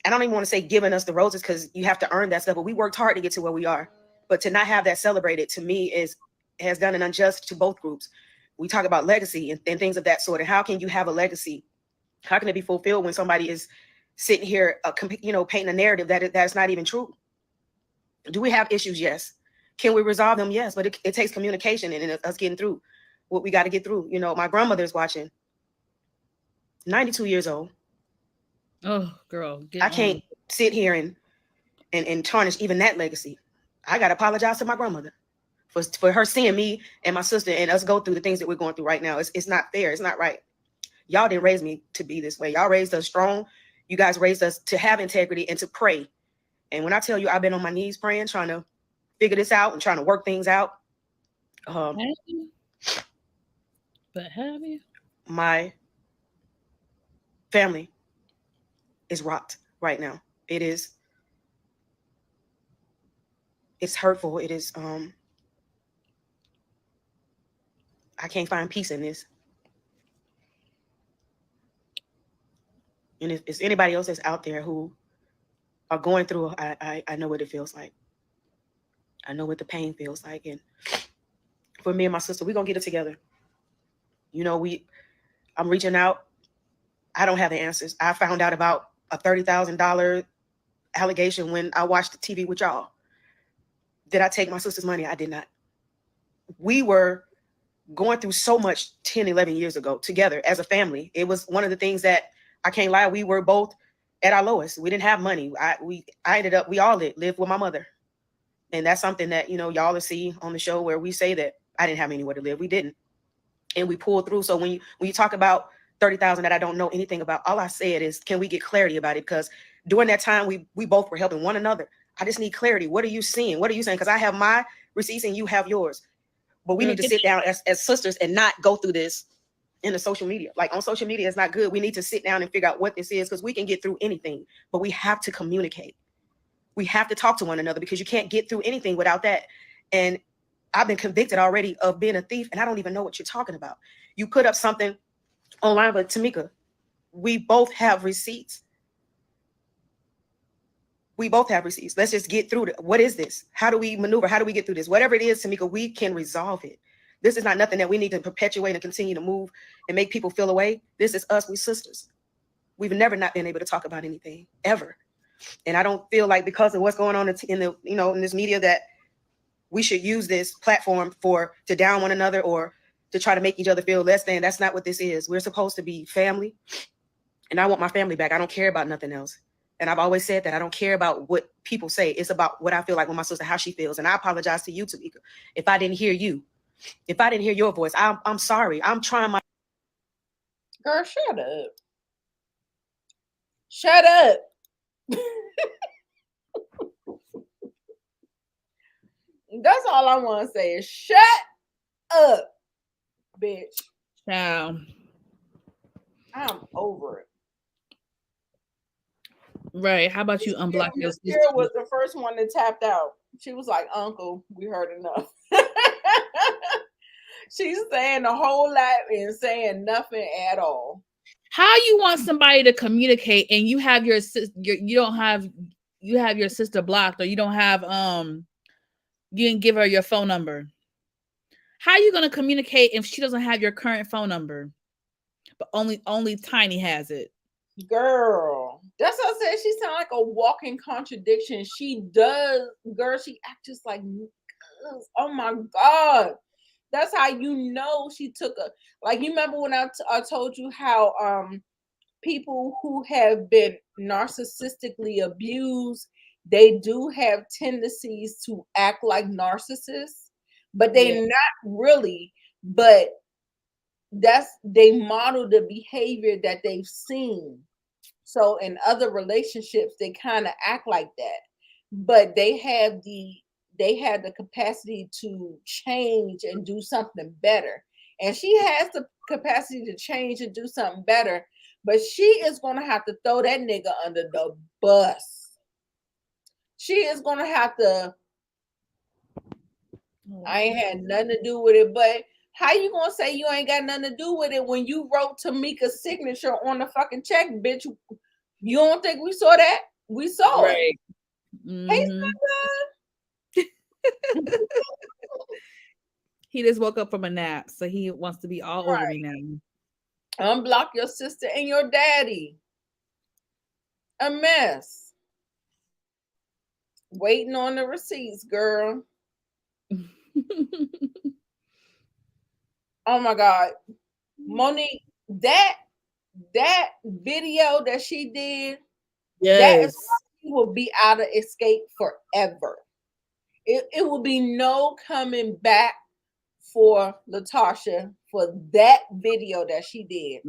I don't even want to say giving us the roses because you have to earn that stuff, but we worked hard to get to where we are. But to not have that celebrated, to me, has done an unjust to both groups. We talk about legacy and things of that sort. And how can you have a legacy? How can it be fulfilled when somebody is sitting here, painting a narrative that's not even true? Do we have issues? Yes. Can we resolve them? Yes. But it takes communication and us getting through what we got to get through. My grandmother's watching, 92 years old. Oh, girl. I can't sit here and tarnish even that legacy. I got to apologize to my grandmother for her seeing me and my sister and us go through the things that we're going through right now. It's not fair. It's not right. Y'all didn't raise me to be this way. Y'all raised us strong. You guys raised us to have integrity and to pray. And when I tell you I've been on my knees praying, trying to figure this out and trying to work things out. Have you? My family is rocked right now. It's hurtful. It is, I can't find peace in this. And if it's anybody else that's out there who are going through, I know what it feels like. I know what the pain feels like. And for me and my sister, we're going to get it together. I'm reaching out. I don't have the answers. I found out about a $30,000 allegation when I watched the TV with y'all. Did I take my sister's money? I did not. We were going through so much 10, 11 years ago together as a family. It was one of the things that I can't lie. We were both at our lowest. We didn't have money. We all lived with my mother. And that's something that, y'all will see on the show where we say that I didn't have anywhere to live. We didn't. And we pulled through. So when you talk about 30,000 that I don't know anything about, all I said is, can we get clarity about it? Because during that time, we both were helping one another. I just need clarity. What are you seeing? What are you saying? Because I have my receipts and you have yours. But we need to sit down as sisters and not go through this in the social media. Like on social media, it's not good. We need to sit down and figure out what this is because we can get through anything. But we have to communicate. We have to talk to one another because you can't get through anything without that. And I've been convicted already of being a thief, and I don't even know what you're talking about. You put up something online, but Tamika, we both have receipts. Let's just get through it. What is this? How do we maneuver? How do we get through this? Whatever it is, Tamika, we can resolve it. This is not nothing that we need to perpetuate and continue to move and make people feel away. This is us. We sisters. We've never not been able to talk about anything ever. And I don't feel like because of what's going on in this media that we should use this platform to down one another or to try to make each other feel less than. That's not what this is. We're supposed to be family. And I want my family back. I don't care about nothing else. And I've always said that I don't care about what people say. It's about what I feel like with my sister, how she feels. And I apologize to you, Tamika, if I didn't hear you. If I didn't hear your voice, I'm sorry. I'm trying my... Girl, shut up. Shut up. That's all I want to say is shut up, bitch. Ciao. I'm over it. Right. How about you unblock your sister? Sarah was the first one that tapped out. She was like, Uncle, we heard enough. She's saying a whole lot and saying nothing at all. How you want somebody to communicate and you have your sister blocked, or you don't have you didn't give her your phone number? How are you going to communicate if she doesn't have your current phone number? But only Tiny has it. Girl, that's what I said. She sounds like a walking contradiction. She does, girl. She acts just like, oh my God. That's how you know she took like, you remember when I told you how people who have been narcissistically abused, they do have tendencies to act like narcissists. but they not really. But they model the behavior that they've seen. So in other relationships, they kind of act like that, but they have the capacity to change and do something better. And she has the capacity to change and do something better, but she is going to have to throw that nigga under the bus. She is going to have to. I ain't had nothing to do with it, but how you gonna say you ain't got nothing to do with it when you wrote Tamika's signature on the fucking check, bitch? You don't think we saw that? We saw it. Hey, he just woke up from a nap, so he wants to be all over me now. Unblock your sister and your daddy. A mess. Waiting on the receipts, girl. Oh my God. Monique, that video that she did, that is why she will be out of Xscape forever. It will be no coming back for Latasha for that video that she did.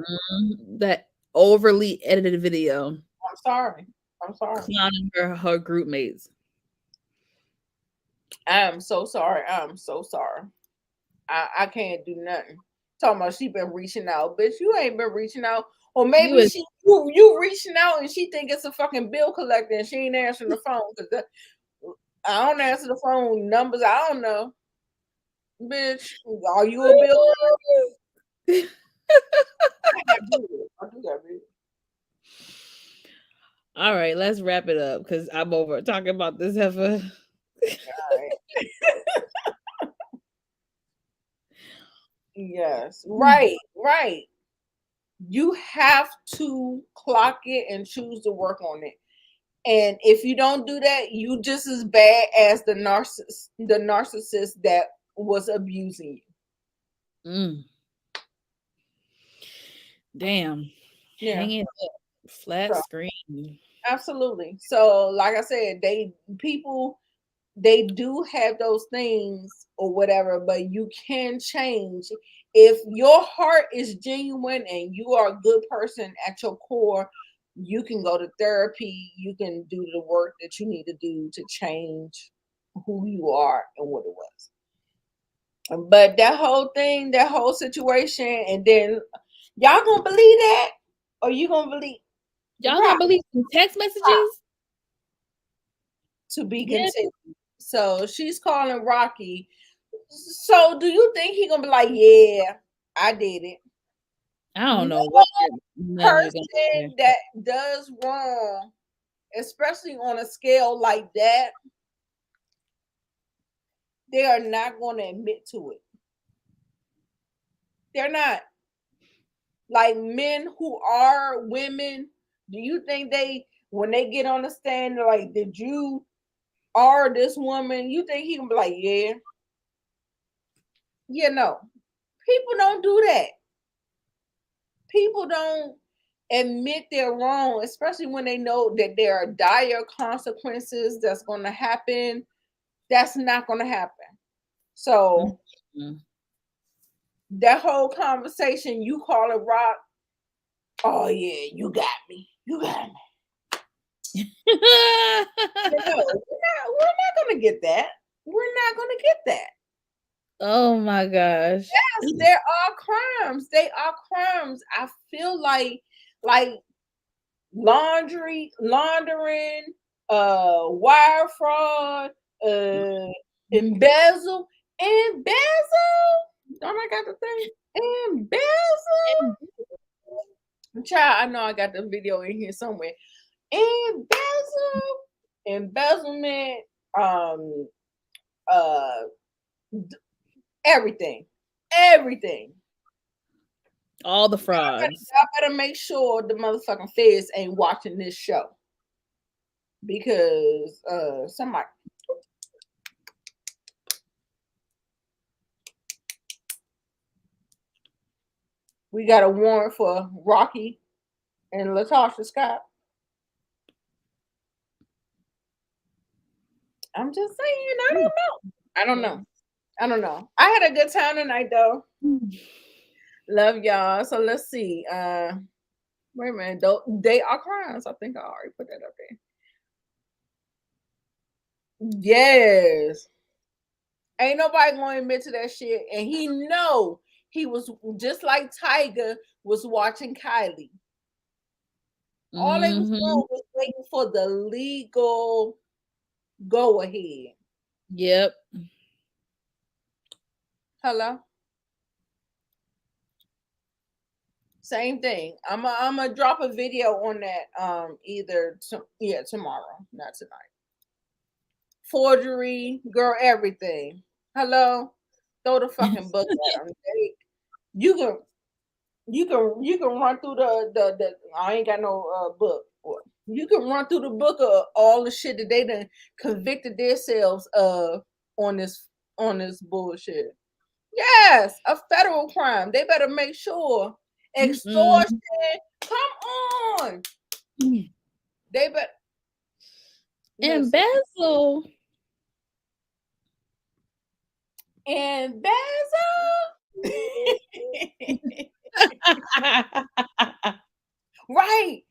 That overly edited video. I'm sorry. Clowning her group mates. I am so sorry. I can't do nothing. Talking about she been reaching out, bitch. You ain't been reaching out. Or maybe you reaching out and she think it's a fucking bill collector and she ain't answering the phone because I don't answer the phone numbers. I don't know. Bitch, are you a bill collector? I do that, bitch. All right, let's wrap it up because I'm over talking about this heifer. Yes, right. You have to clock it and choose to work on it. And if you don't do that, you just as bad as the narcissist that was abusing you. Damn. Yeah. Hanging up. Flat screen. Absolutely. So, like I said, they do have those things or whatever, but you can change. If your heart is genuine and you are a good person at your core, you can go to therapy. You can do the work that you need to do to change who you are and what it was. But that whole thing, that whole situation, and then y'all gonna believe that? Or you gonna believe? Y'all gonna believe some text messages? To be continued. So she's calling Rocky. So do you think he gonna be like, yeah, I did it? I don't know what person that does wrong, especially on a scale like that, they are not going to admit to it. They're not. Like men who are women, do you think when they get on the stand, they're like, did you are this woman? You think he can be like, yeah? Yeah, no. People don't do that. People don't admit they're wrong, especially when they know that there are dire consequences that's going to happen. That's not going to happen. So that whole conversation, you call it rock. Oh yeah, you got me. You got me. We're not going to get that. We're not going to get that. Oh my gosh. Yes, there are crimes. They are crimes. I feel like laundering, wire fraud, embezzle. Don't I got the thing? Embezzle. Child, I know I got the video in here somewhere. Embezzlement, everything. All the frauds. Y'all better make sure the motherfucking feds ain't watching this show. Because somebody. We got a warrant for Rocky and Latasha Scott. I'm just saying, I don't know. I don't know. I had a good time tonight though. Love y'all. So let's see. Wait a minute. They are crimes. I think I already put that up there. Yes. Ain't nobody going to admit to that shit. And he know he was just like Tiger was watching Kylie. All they was doing was waiting for the legal go ahead. Yep. Hello. Same thing. I'm gonna drop a video on that. Either tomorrow, not tonight. Forgery, girl, everything. Hello. Throw the fucking book at them. You can run through the I ain't got no book. You can run through the book of all the shit that they done convicted themselves of on this bullshit. Yes, a federal crime. They better make sure. Extortion. Come on. They better. Embezzle. Right.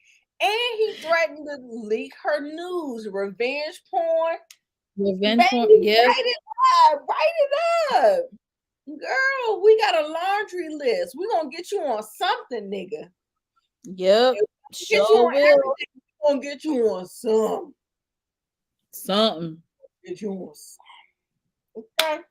And he threatened to leak her news. Revenge porn. Revenge porn. Yeah. Write it up. Girl, we got a laundry list. We're gonna get you on something, nigga. Yep. Sure will. We're gonna get you on something. Get you on something. Okay.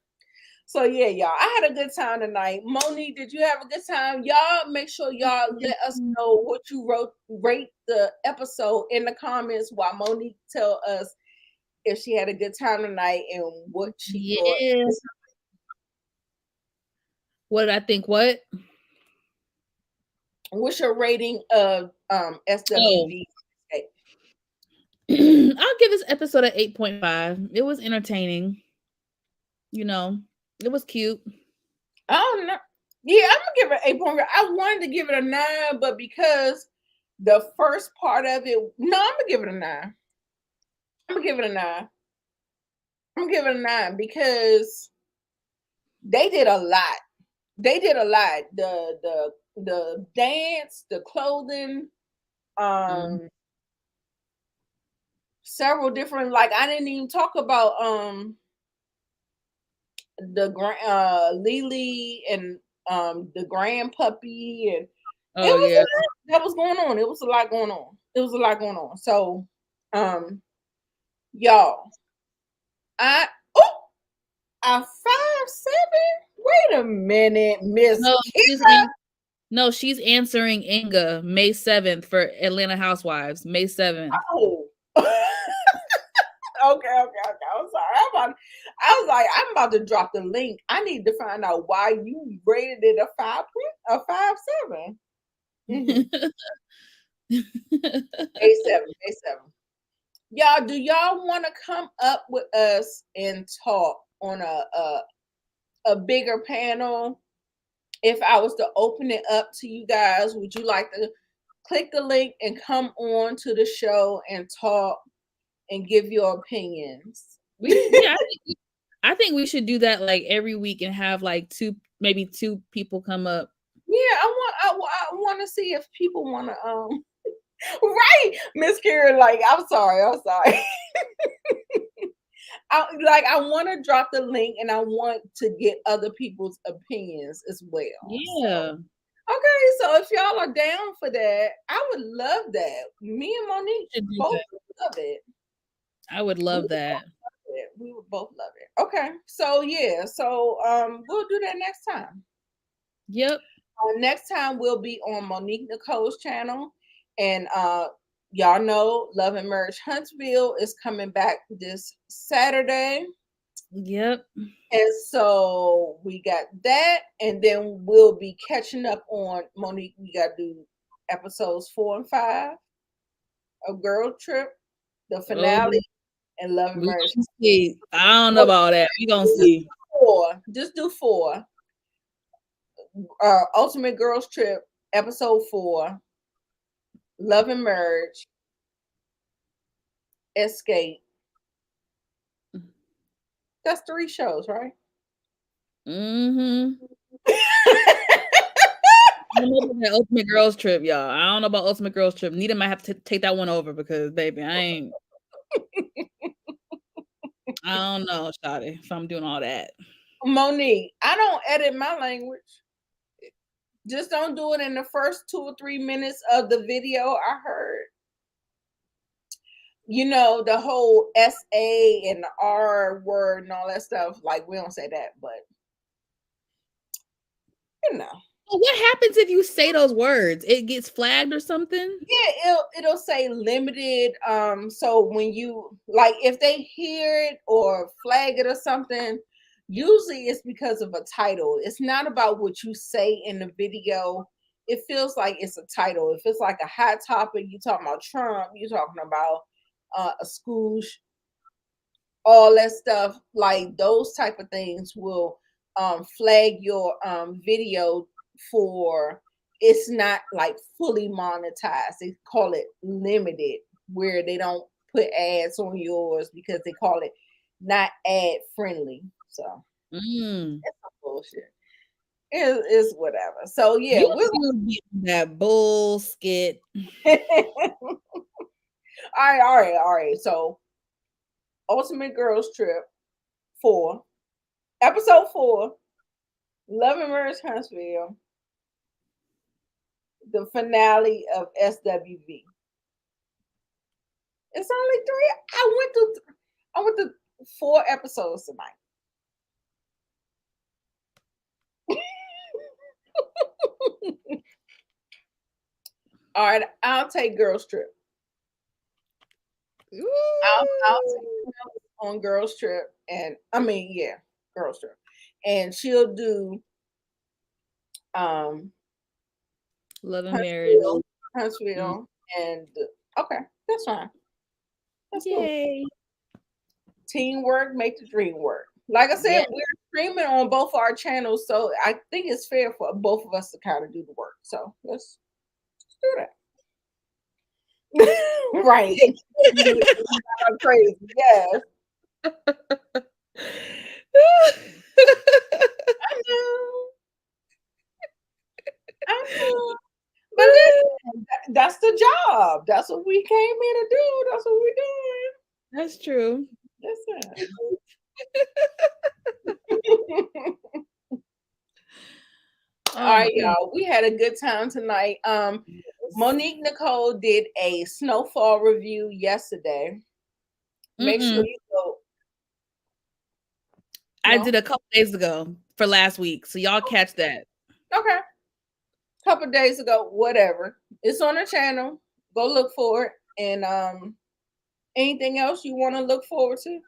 So yeah, y'all. I had a good time tonight. Monique, did you have a good time? Y'all make sure y'all let us know what you rate the episode in the comments while Monique tell us if she had a good time tonight and what she thought. What did I think? What? What's your rating of SWV? I'll give this episode an 8.5. It was entertaining. You know, it was cute. Oh no. Yeah, I'm gonna give it 8.5. I wanted to give it a 9, but because the first part of it, no, I'm gonna give it a 9. I'm gonna give it a 9. I'm gonna give it a 9 because they did a lot. They did a lot. The dance, the clothing, several different, like I didn't even talk about the Lily and the grand puppy and that was going on. It was a lot going on. So y'all, I 5'7". Wait a minute, Miss No, she's answering Inga May 7th for Atlanta Housewives. May 7th. Oh. Okay. I'm sorry. I was like, I'm about to drop the link. I need to find out why you rated it a 5.7. May 7. Y'all, do y'all want to come up with us and talk on a bigger panel? If I was to open it up to you guys, would you like to click the link and come on to the show and talk and give your opinions? I think we should do that like every week and have like maybe two people come up. Yeah, I want to see if people want to right, Miss Karen. Like, I'm sorry. I want to drop the link and I want to get other people's opinions as well. Yeah. Okay, so if y'all are down for that, I would love that. Me and Monique both love it. I would love that. We would both love it. Okay, so yeah, we'll do that next time. Yep. Next time we'll be on Monique Nicole's channel, and y'all know Love and Marriage Huntsville is coming back this Saturday. Yep. And so we got that, and then we'll be catching up on Monique. We got to do episodes 4 and 5 of Girl Trip, the finale, and Love and Marriage. I don't know about that. We gonna see. 4. Just do 4. Ultimate Girls Trip, episode 4, Love and Marriage, Xscape. That's 3 shows, right? Mm-hmm. I don't know about that Ultimate Girls Trip, y'all. I don't know about Ultimate Girls Trip. Nita might have to take that one over because, baby, I don't know, Shawty, if I'm doing all that. Monique, I don't edit my language. Just don't do it in the first 2 or 3 minutes of the video. I heard, the whole SA and the R word and all that stuff. Like, we don't say that, but Well, what happens if you say those words? It gets flagged or something? Yeah, it'll say limited. So when you if they hear it or flag it or something, usually it's because of a title. It's not about what you say in the video. It feels like it's a title. If it's like a hot topic, you talking about Trump, you talking about a school, all that stuff, like those type of things will flag your video for it's not like fully monetized. They call it limited, where they don't put ads on yours because they call it not ad friendly. So that's some bullshit. It's whatever. So yeah, we'll get that bull skit. all right. So Ultimate Girls Trip 4, episode 4, Love and Marriage Huntsville, the finale of SWV. It's only 3. I went to 4 episodes tonight. All right, I'll take Girls Trip. I'll take on Girls Trip, and Girls Trip, and she'll do Love and Marriage Huntsville, and okay, that's fine. That's yay. Cool. Teamwork make the dream work. Like I said, we're streaming on both our channels, so I think it's fair for both of us to kind of do the work. So let's do that. Right. I'm crazy. Yes. I know. But listen, that's the job. That's what we came here to do. That's what we're doing. That's true. Listen. All right, y'all. We had a good time tonight. Monique Nicole did a snowfall review yesterday. Make sure you go. I did a couple days ago for last week, so y'all catch that. Okay. Couple days ago, whatever. It's on the channel. Go look for it. And anything else you want to look forward to?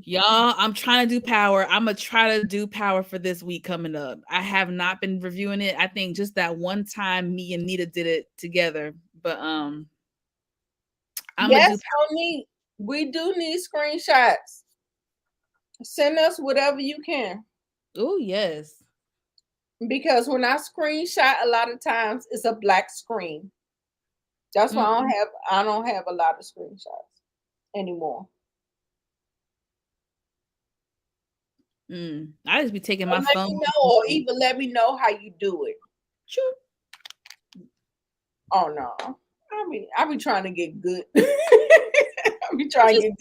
Y'all, I'm trying to do Power. I'm gonna try to do Power for this week coming up. I have not been reviewing it. I think just that one time me and Nita did it together. But I'm gonna do Power. We do need screenshots. Send us whatever you can. Oh yes. Because when I screenshot, a lot of times it's a black screen. That's why I don't have a lot of screenshots anymore. I just be taking my phone. Or even let me know how you do it. Sure. Oh no. I be trying to get good. I be trying to get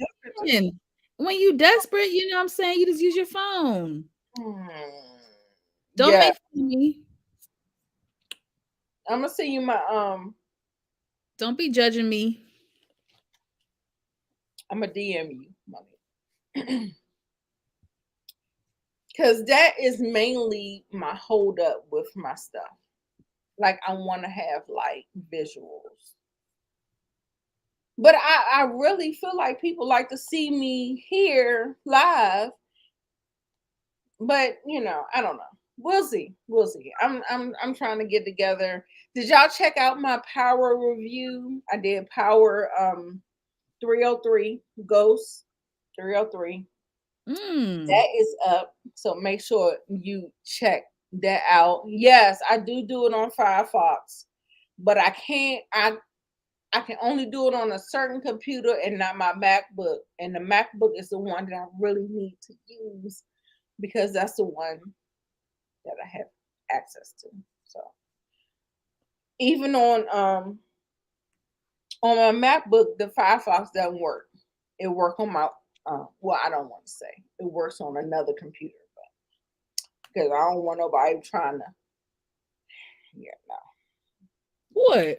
good. When you desperate, you know what I'm saying? You just use your phone. Don't make fun of me. I'm gonna send you my Don't be judging me. I'm gonna DM you, Monique. Because that is mainly my hold up with my stuff. Like I want to have like visuals. But I really feel like people like to see me here live. But I don't know. We'll see. I'm trying to get together. Did y'all check out my Power review? I did Power 303 Ghost 303. That is up. So make sure you check that out. Yes, I do it on Firefox, but I can only do it on a certain computer and not my MacBook. And the MacBook is the one that I really need to use because that's the one that I have access to. So even on my MacBook, the Firefox doesn't work. It works on my well, I don't want to say it works on another computer, but because I don't want nobody trying to What?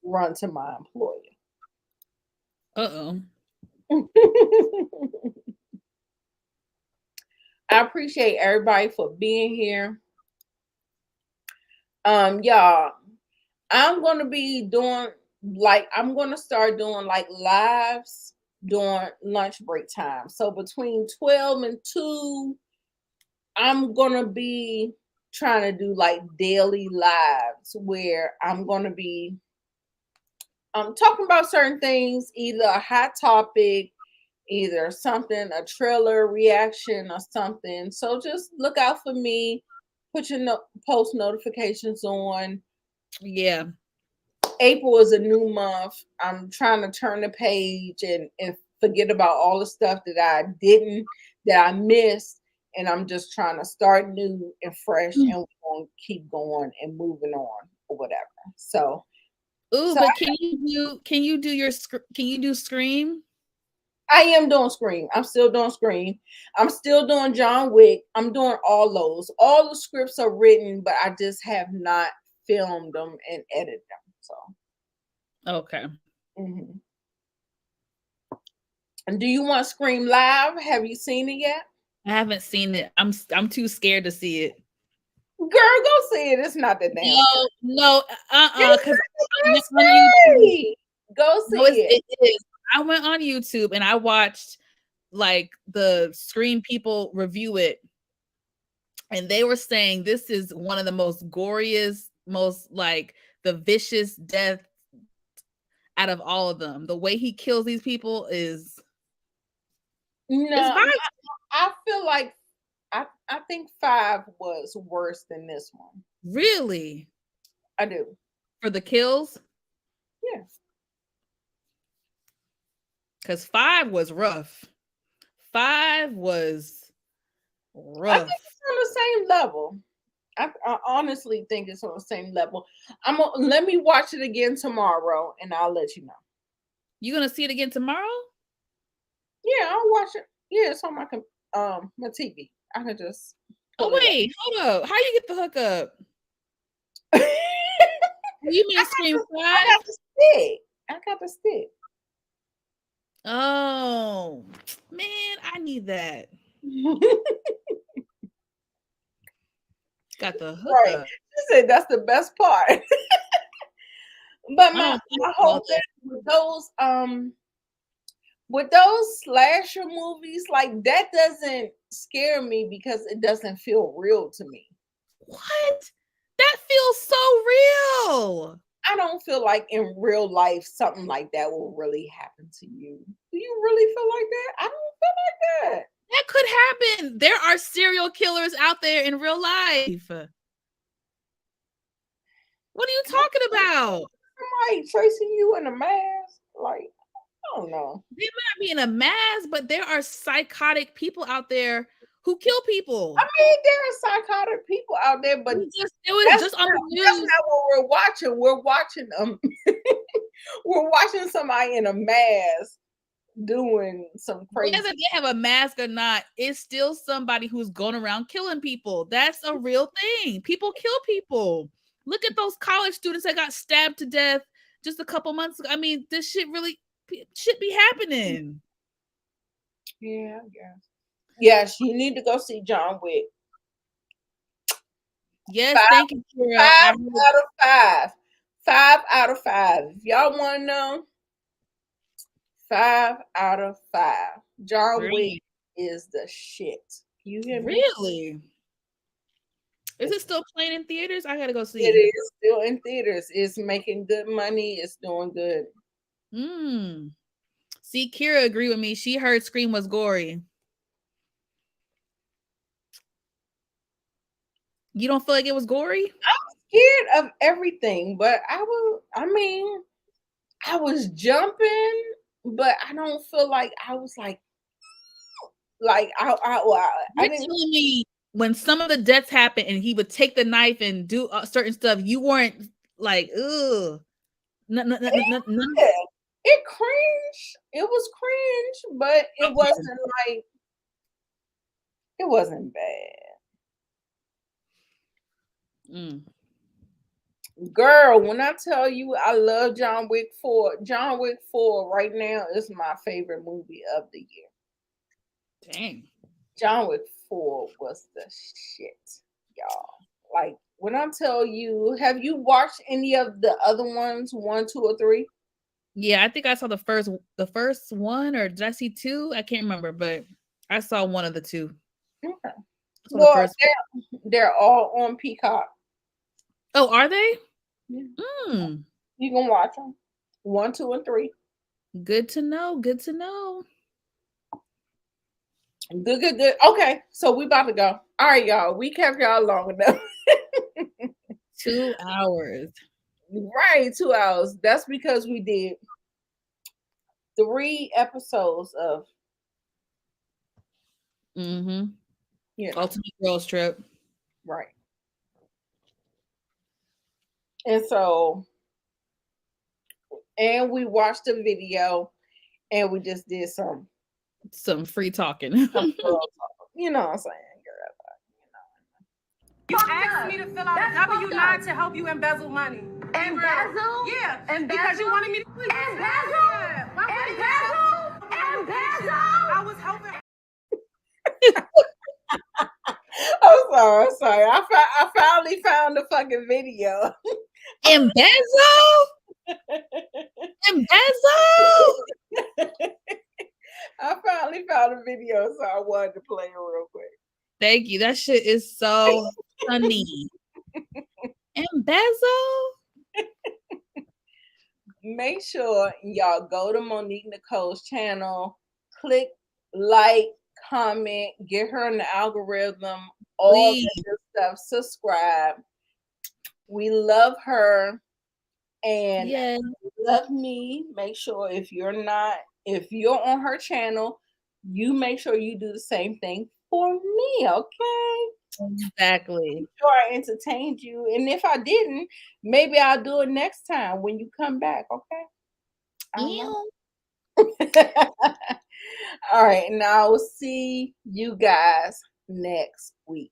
run to my employer. Uh-oh. I appreciate everybody for being here. Y'all, I'm gonna be doing I'm gonna start doing like lives during lunch break time. So between 12 and 2, I'm gonna be trying to do like daily lives where I'm gonna be talking about certain things, either a hot topic, either something, a trailer reaction or something. So just look out for me. Put your post notifications on. Yeah. April is a new month. I'm trying to turn the page and forget about all the stuff that I missed. And I'm just trying to start new and fresh, and we're going to keep going and moving on or whatever. So, but can you do Scream? I am doing Scream. I'm still doing Scream. I'm still doing John Wick. I'm doing all those. All the scripts are written, but I just have not filmed them and edited them. So, okay. Mm-hmm. And do you want Scream Live? Have you seen it yet? I haven't seen it. I'm too scared to see it. Girl, go see it. It's not that damn. No. Because go see it. It is. I went on YouTube and I watched like the Scream people review it, and they were saying this is one of the most goriest, most like the vicious death out of all of them. The way he kills these people is I feel like I think 5 was worse than this one. Really? I do. For the kills? Yeah. Because 5 was rough. 5 was rough. I think it's on the same level. I honestly think it's on the same level. Let me watch it again tomorrow, and I'll let you know. You gonna see it again tomorrow? Yeah, I'll watch it. Yeah, it's on my TV. I can just. Oh wait, hold up. How you get the hookup? You mean Scream 5? I got the stick. I got the stick. Oh man, I need that. Got the hookup. Right. She said that's the best part. But my whole thing with those slasher movies, like that doesn't scare me because it doesn't feel real to me. What? That feels so real. I don't feel like in real life something like that will really happen to you. Do you really feel like that? I don't feel like that. That could happen. There are serial killers out there in real life. What are you talking about? Somebody tracing you in a mask? Like, I don't know. They might be in a mask, but there are psychotic people out there who kill people. I mean, there are psychotic people out there, but it was just on the news. That's not what we're watching. We're watching we're watching somebody in a mask doing some crazy. Whether they have a mask or not, it's still somebody who's going around killing people. That's a real thing. People kill people. Look at those college students that got stabbed to death just a couple months ago. I mean, this shit really should be happening. Yeah, yeah. Yes, you need to go see John Wick. Yes, thank you, Kira. 5 out of 5. 5 out of 5. If y'all want to know, 5 out of 5. John Wick is the shit. You hear me? Really? Is it still playing in theaters? I gotta go see it. It is still in theaters. It's making good money. It's doing good. See, Kira agreed with me. She heard Scream was gory. You don't feel like it was gory? I'm scared of everything, but I was jumping, but I don't feel like I was like, Like I You're didn't. telling me when some of the deaths happened and he would take the knife and do certain stuff, you weren't like, ugh. None. Yeah, it cringe. It was cringe, but it wasn't like it wasn't bad. Mm. Girl, when I tell you I love John Wick 4, John Wick 4 right now is my favorite movie of the year. Dang. John Wick 4 was the shit, y'all. Like when I tell you, have you watched any of the other ones, 1, 2, or 3? Yeah, I think I saw the first one, or did I see 2? I can't remember, but I saw one of the 2. Okay. Well, Well, they're all on Peacock. Oh, are they? Yeah. Mm. You can watch them. 1, 2, and 3. Good to know. Good to know. Good. Okay, so we about to go. All right, y'all. We kept y'all long enough. 2 hours. Right, 2 hours. That's because we did 3 episodes of Ultimate Girls Trip. Right. And so, and we watched the video and we just did some free talking. You know what I'm saying, girl. You asked me to fill out a W-9 to help you embezzle money. Embezzle? Yeah. Embezzle? Because you wanted me to Embezzle? Embezzle? I was helping. I'm sorry. I finally found the fucking video. Embezzle? I finally found a video, so I wanted to play it real quick. Thank you. That shit is so funny. Embezzle? Make sure y'all go to Monique Nicole's channel, click like, comment, get her in the algorithm, all that good stuff, subscribe. We love her and love me. Make sure if you're on her channel, you make sure you do the same thing for me, okay? Exactly. Sure, I entertained you, and if I didn't, maybe I'll do it next time when you come back, okay? All right, and I will see you guys next week.